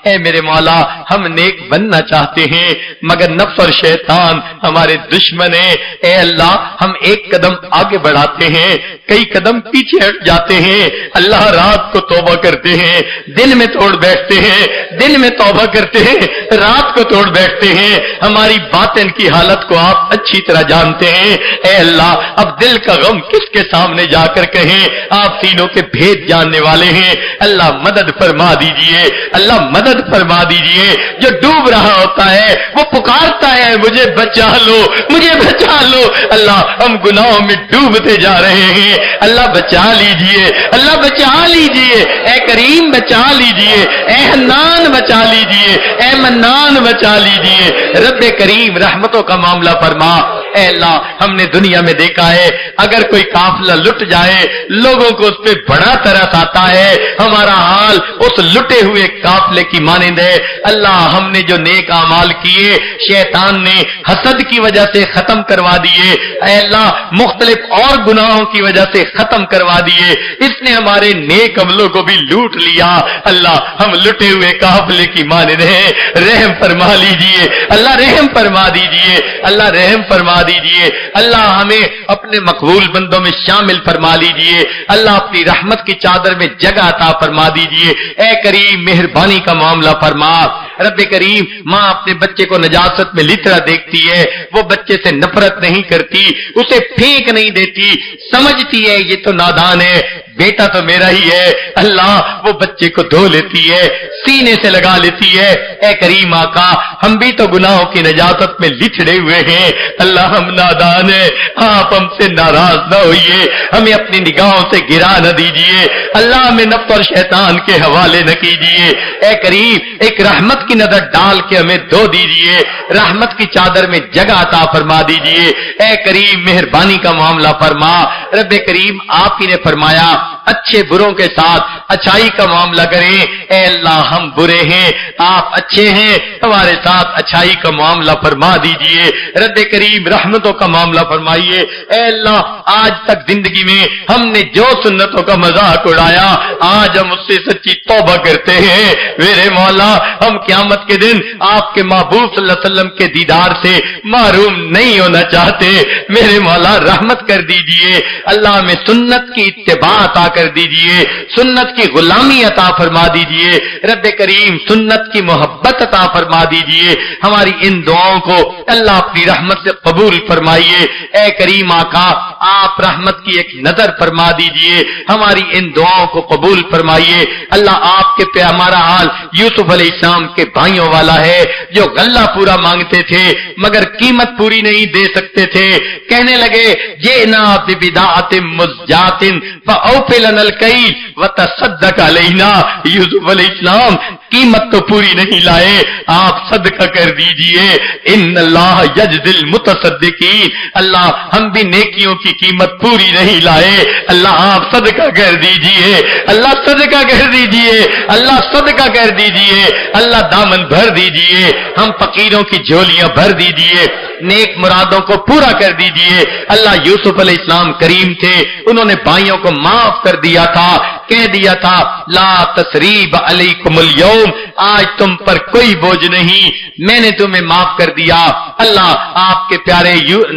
Speaker 2: اے میرے مولا ہم نیک بننا چاہتے ہیں مگر نفس اور شیطان ہمارے دشمن ہیں، اے اللہ ہم ایک قدم آگے بڑھاتے ہیں کئی قدم پیچھے ہٹ جاتے ہیں، اللہ رات کو توبہ کرتے ہیں دن میں توڑ بیٹھتے ہیں، دن میں توبہ کرتے ہیں رات کو توڑ بیٹھتے ہیں، ہماری باطن کی حالت کو آپ اچھی طرح جانتے ہیں، اے اللہ اب دل کا غم کس کے سامنے جا کر کہیں، آپ سینوں کے بھید جاننے والے ہیں، اللہ مدد فرما دیجئے، اللہ مدد فرما دیجئے، جو ڈوب رہا ہوتا ہے وہ پکارتا ہے مجھے بچا لو مجھے بچا لو، اللہ ہم گناہوں میں ڈوبتے جا رہے ہیں، اللہ بچا لیجئے، اللہ بچا لیجئے، اے کریم بچا لیجئے، اے حنان بچا لیجئے، اے منان بچا لیجئے، رب کریم رحمتوں کا معاملہ فرما، اے اللہ ہم نے دنیا میں دیکھا ہے اگر کوئی قافلہ لٹ جائے لوگوں کو اس پہ بڑا ترس آتا ہے، ہمارا حال اس لٹے ہوئے قافلے کی مانند ہے، اللہ ہم نے جو نیک اعمال کیے شیطان نے حسد کی وجہ سے ختم کروا دیے، اے اللہ مختلف اور گناہوں کی وجہ سے ختم کروا دیے، اس نے ہمارے نیک عملوں کو بھی لوٹ لیا، اللہ ہم لٹے ہوئے قافلے کی مانند ہیں، رحم فرما لیجئے، اللہ رحم فرما دیجئے، اللہ رحم فرما دیجئے، اللہ ہمیں اپنے مقبول بندوں میں شامل فرما لیجئے، اللہ اپنی رحمت کی چادر میں جگہ عطا فرما دیجئے، اے کریم مہربانی کا معاملہ فرما، رب کریم ماں اپنے بچے کو نجاست میں لترا دیکھتی ہے، وہ بچے سے نفرت نہیں کرتی، اسے پھینک نہیں دیتی، سمجھتی ہے یہ تو نادان ہے، بیٹا تو میرا ہی ہے، اللہ وہ بچے کو دھو لیتی ہے، سینے سے لگا لیتی ہے، اے کریم آقا ہم بھی تو گناہوں کی نجاست میں لچڑے ہوئے ہیں، اللہ ہم نادان ہیں، آپ ہم سے ناراض نہ ہوئیے، ہمیں اپنی نگاہوں سے گرا نہ دیجئے، اللہ ہمیں نفس اور شیطان کے حوالے نہ کیجئے، اے کریم ایک رحمت کی نظر ڈال کے ہمیں دھو دیجئے، رحمت کی چادر میں جگہ عطا فرما دیجئے، اے کریم مہربانی کا معاملہ فرما، رب کریم آپ ہی نے فرمایا اچھے بروں کے ساتھ اچھائی کا معاملہ کریں، اے اللہ ہم برے ہیں آپ اچھے ہیں، ہمارے ساتھ اچھائی کا معاملہ فرما دیجئے، رب کریم رحمتوں کا معاملہ فرمائیے، اے اللہ آج تک زندگی میں ہم نے جو سنتوں کا مذاق اڑایا آج ہم اس سے سچی توبہ کرتے ہیں، میرے مولا ہم قیامت کے دن آپ کے محبوب صلی اللہ علیہ وسلم کے دیدار سے محروم نہیں ہونا چاہتے، میرے مولا رحمت کر دیجئے، اللہ ہمیں سنت کی اتباع عطا کر دیجئے، سنت کی غلامی عطا فرما دیجئے، رب کریم سنت کی محبت عطا فرما دیجئے، ہماری ان دعاؤں کو اللہ اپنی رحمت سے قبول فرمائیے، اے کریم آقا آپ رحمت کی ایک نظر فرما دیجئے، ہماری ان دعاؤں کو قبول فرمائیے، اللہ آپ کے پہ ہمارا حال یوسف علیہ السلام کے بھائیوں والا ہے جو غلہ پورا مانگتے تھے مگر قیمت پوری نہیں دے سکتے تھے، کہنے لگے جئنا ببضاعۃ مزجاۃ فاوف لنا الکیل وتصدق علینا، یوسف علیہ السلام قیمت تو پوری نہیں لائے، آپ صدقہ کر دیجئے، ان اللہ یجزی المتصدقین، اللہ ہم بھی نیکیوں کی قیمت پوری نہیں لائے، اللہ آپ صدقہ کر دیجئے، اللہ صدقہ کر دیجئے، اللہ صدقہ کر دیجئے، اللہ دامن بھر دیجئے، ہم فقیروں کی جھولیاں بھر دیجئے، نیک مرادوں کو پورا کر دیجئے، اللہ یوسف علیہ السلام کریم تھے، انہوں نے بھائیوں کو معاف کر دیا تھا، کہہ دیا تھا لا تثریب علیکم اليوم، آج تم پر کوئی بوجھ نہیں، میں نے تمہیں معاف کر دیا، اللہ آپ کے پیارے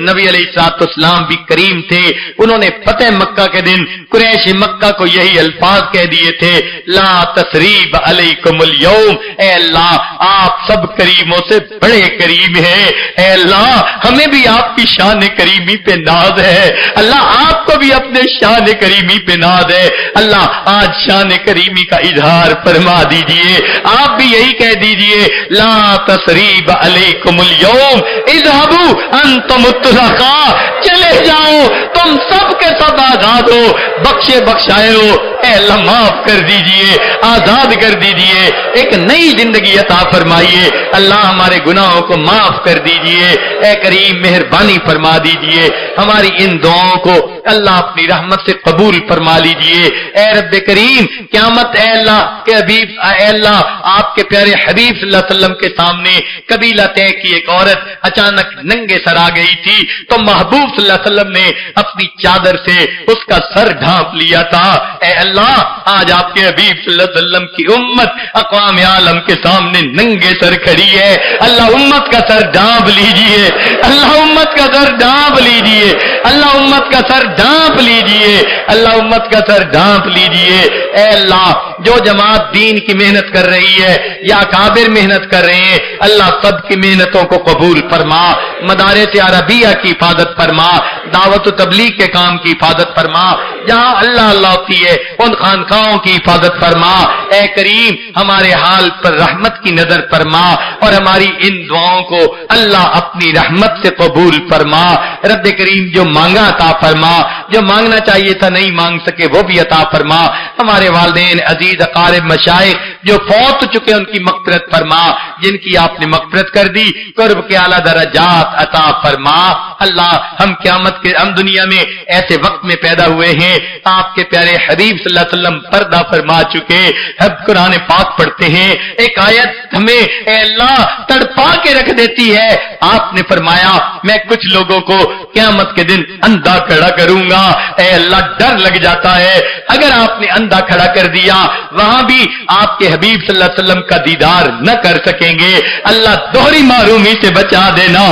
Speaker 2: نبی علیہ السلام بھی کریم تھے، انہوں نے فتح مکہ کے دن قریش مکہ کو یہی الفاظ کہہ دیے تھے لا تثریب علیکم اليوم، اے اللہ آپ سب کریموں سے بڑے کریم ہیں، اے اللہ ہمیں بھی آپ کی شان کریمی پہ ناز ہے، اللہ آپ کو بھی اپنے شان کریمی پہ ناز ہے، اللہ آج شان کریمی کا اظہار فرما دیجئے، آپ بھی یہی کہہ دیجئے لا تثریب علیکم اليوم اذهبوا انتم الطلقاء، چلے جاؤ تم سب کے سب آزاد ہو، بخشے بخشائے ہو، اے اللہ معاف کر دیجئے، آزاد کر دیجئے، ایک نئی زندگی عطا فرمائیے، اللہ ہمارے گناہوں کو معاف کر دیجئے، اے کریم مہربانی فرما دیجئے، ہماری ان دعاؤں کو اللہ اپنی رحمت سے قبول فرما لیجئے، اے رب کریم قیامت اے اللہ کے حبیب، اے اللہ آپ کے پیارے حبیب صلی اللہ علیہ وسلم کے سامنے قبیلہ طے کی ایک عورت اچانک ننگے سر آ گئی تھی تو محبوب صلی اللہ علیہ وسلم نے اپنی چادر سے اس کا سر ڈھانپ لیا تھا، اے اللہ اللہ آج آپ کے حبیب صلی اللہ علیہ وسلم کی امت اقوام عالم کے سامنے ننگے سر کھڑی ہے، اللہ امت کا سر ڈھانپ لیجئے، اللہ امت کا سر ڈھانپ لیجئے، اللہ امت کا سر ڈھانپ لیجئے، اللہ امت کا سر ڈھانپ لیجئے۔ اے اللہ جو جماعت دین کی محنت کر رہی ہے یا اکابر محنت کر رہے ہیں، اللہ سب کی محنتوں کو قبول فرما، مدارس عربیہ کی حفاظت فرما، دعوت و تبلیغ کے کام کی حفاظت فرما، جہاں اللہ اللہ ہوتی ہے ان خانقاہوں کی حفاظت فرما۔ اے کریم ہمارے حال پر رحمت کی نظر فرما اور ہماری ان دعاؤں کو اللہ اپنی رحمت سے قبول فرما۔ رب کریم جو مانگا عطا فرما، جو مانگنا چاہیے تھا نہیں مانگ سکے وہ بھی عطا فرما۔ ہمارے والدین عزیز اقارب مشائخ جو فوت چکے ان کی مغفرت فرما، جن کی آپ نے مغفرت کر دی قرب کے اعلیٰ درجات عطا فرما۔ اللہ ہم دنیا میں ایسے وقت میں پیدا ہوئے ہیں، آپ کے پیارے حبیب صلی اللہ علیہ وسلم پردہ فرما چکے، ہم قرآن پاک پڑھتے ہیں، ایک آیت ہمیں اے اللہ تڑپا کے رکھ دیتی ہے۔ آپ نے فرمایا میں کچھ لوگوں کو قیامت کے دن اندھا کھڑا کروں گا۔ اے اللہ ڈر لگ جاتا ہے، اگر آپ نے اندھا کھڑا کر دیا وہاں بھی آپ کے حبیب صلی اللہ علیہ وسلم کا دیدار نہ کر سکیں گے۔ اللہ دوہری محرومی سے بچا دینا،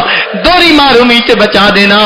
Speaker 2: دوہری محرومی سے بچا دینا۔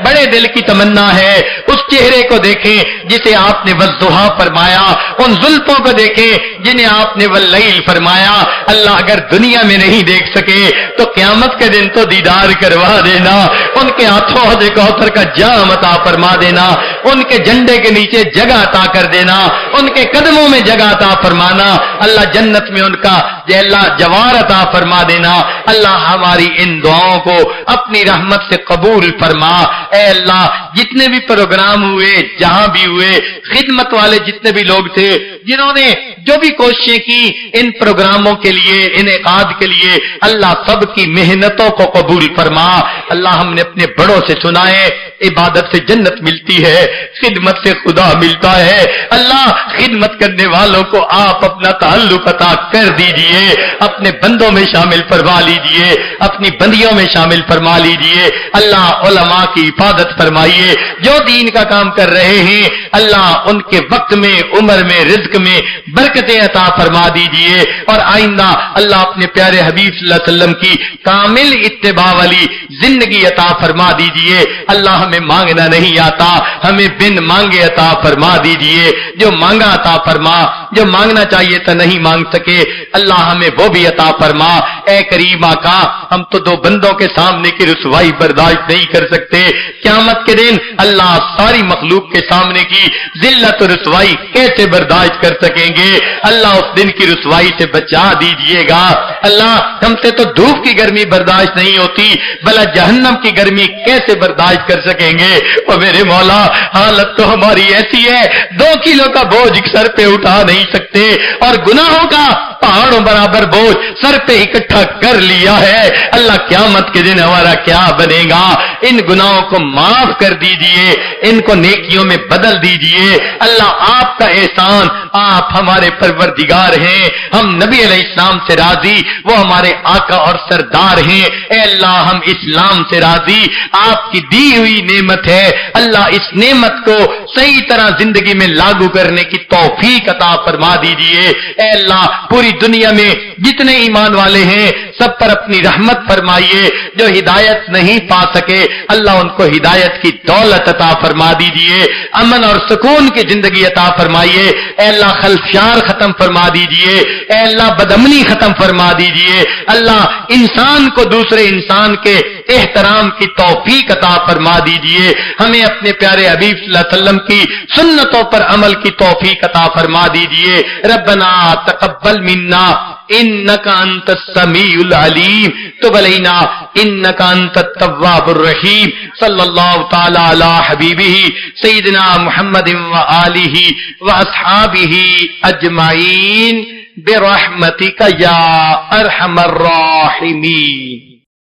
Speaker 2: بڑے دل کی تمنا ہے اس چہرے کو دیکھیں جسے آپ نے والضحیٰ فرمایا، ان زلفوں کو دیکھیں جنہیں آپ نے واللیل فرمایا۔ اللہ اگر دنیا میں نہیں دیکھ سکے تو قیامت کے دن تو دیدار کروا دینا، ان کے ہاتھوں حوض کوثر کا جام عطا فرما دینا، ان کے جھنڈے کے نیچے جگہ عطا کر دینا، ان کے قدموں میں جگہ عطا فرمانا، اللہ جنت میں ان کا اللہ جوار عطا فرما دینا۔ اللہ ہماری ان دعاؤں کو اپنی رحمت سے قبول فرما۔ اے اللہ جتنے بھی پروگرام ہوئے جہاں بھی ہوئے، خدمت والے جتنے بھی لوگ تھے جنہوں نے جو بھی کوششیں کی ان پروگراموں کے لیے، انعقاد کے لیے، اللہ سب کی محنتوں کو قبول فرما۔ اللہ ہم نے اپنے بڑوں سے سنا ہے عبادت سے جنت ملتی ہے، خدمت سے خدا ملتا ہے۔ اللہ خدمت کرنے والوں کو آپ اپنا تعلق عطا کر دیجئے، اپنے بندوں میں شامل فرما لیجئے، اپنی بندیوں میں شامل فرما لیجئے۔ اللہ علماء کی حفاظت فرمائیے جو دین کا کام کر رہے ہیں، اللہ ان کے وقت میں، عمر میں، رزق میں برکتیں عطا فرما دیجئے، اور آئندہ اللہ اپنے پیارے حبیب صلی اللہ علیہ وسلم کی کامل اتباع والی زندگی عطا فرما دیجئے۔ اللہ ہمیں مانگنا نہیں آتا، ہمیں بن مانگے عطا فرما دیجئے، جو مانگا عطا فرما، جو مانگنا چاہیے تھا نہیں مانگ سکے اللہ ہمیں وہ بھی عطا فرما۔ اے کریم آقا ہم تو دو بندوں کے سامنے کی رسوائی برداشت نہیں کر سکتے، قیامت کے دن اللہ ساری مخلوق کے سامنے کی ذلت و رسوائی کیسے برداشت کر سکیں گے؟ اللہ اس دن کی رسوائی سے بچا دیجئے گا۔ اللہ ہم سے تو دھوپ کی گرمی برداشت نہیں ہوتی، بھلا جہنم کی گرمی کیسے برداشت کر سکیں گے؟ اور میرے مولا حالت تو ہماری ایسی ہے 2 کلو کا بوجھ سر پہ اٹھا نہیں سکتے، اور گناہوں کا پہاڑوں برابر بوجھ سر پہ اکٹھا کر لیا ہے۔ اللہ قیامت کے دن ہمارا کیا بنے گا؟ ان گناہوں کو معاف کر دیجئے، ان کو نیکیوں میں بدل دیجئے۔ اللہ آپ کا احسان، آپ ہمارے پروردگار ہیں، ہم نبی علیہ السلام سے راضی، وہ ہمارے آقا اور سردار ہیں۔ اے اللہ ہم اسلام سے راضی، آپ کی دی ہوئی نعمت ہے، اللہ اس نعمت کو صحیح طرح زندگی میں لاگو کرنے کی توفیق عطا فرما دیجئے۔ اے اللہ پوری دنیا میں جتنے ایمان والے ہیں سب پر اپنی رحمت فرمائیے، جو ہدایت نہیں پا سکے اللہ ان کو ہدایت کی دولت عطا فرما دیجئے، امن اور سکون کی زندگی عطا فرمائیے۔ اے اللہ خلفشار ختم فرما دیجئے، اے اللہ بدامنی ختم فرما دیجئے۔ اللہ انسان کو دوسرے انسان کے احترام کی توفیق عطا فرما دیجئے، ہمیں اپنے پیارے حبیب صلی اللہ علیہ وسلم کی سنتوں پر عمل کی توفیق عطا فرما دیجئے۔ ربنا تقبل منا انک انت السمیع العلیم تب علینا انک انت التواب الرحیم صلی اللہ تعالی علی حبیبہ سیدنا محمد وآلہ واصحابہ اجمعین برحمتک یا ارحم الراحمین۔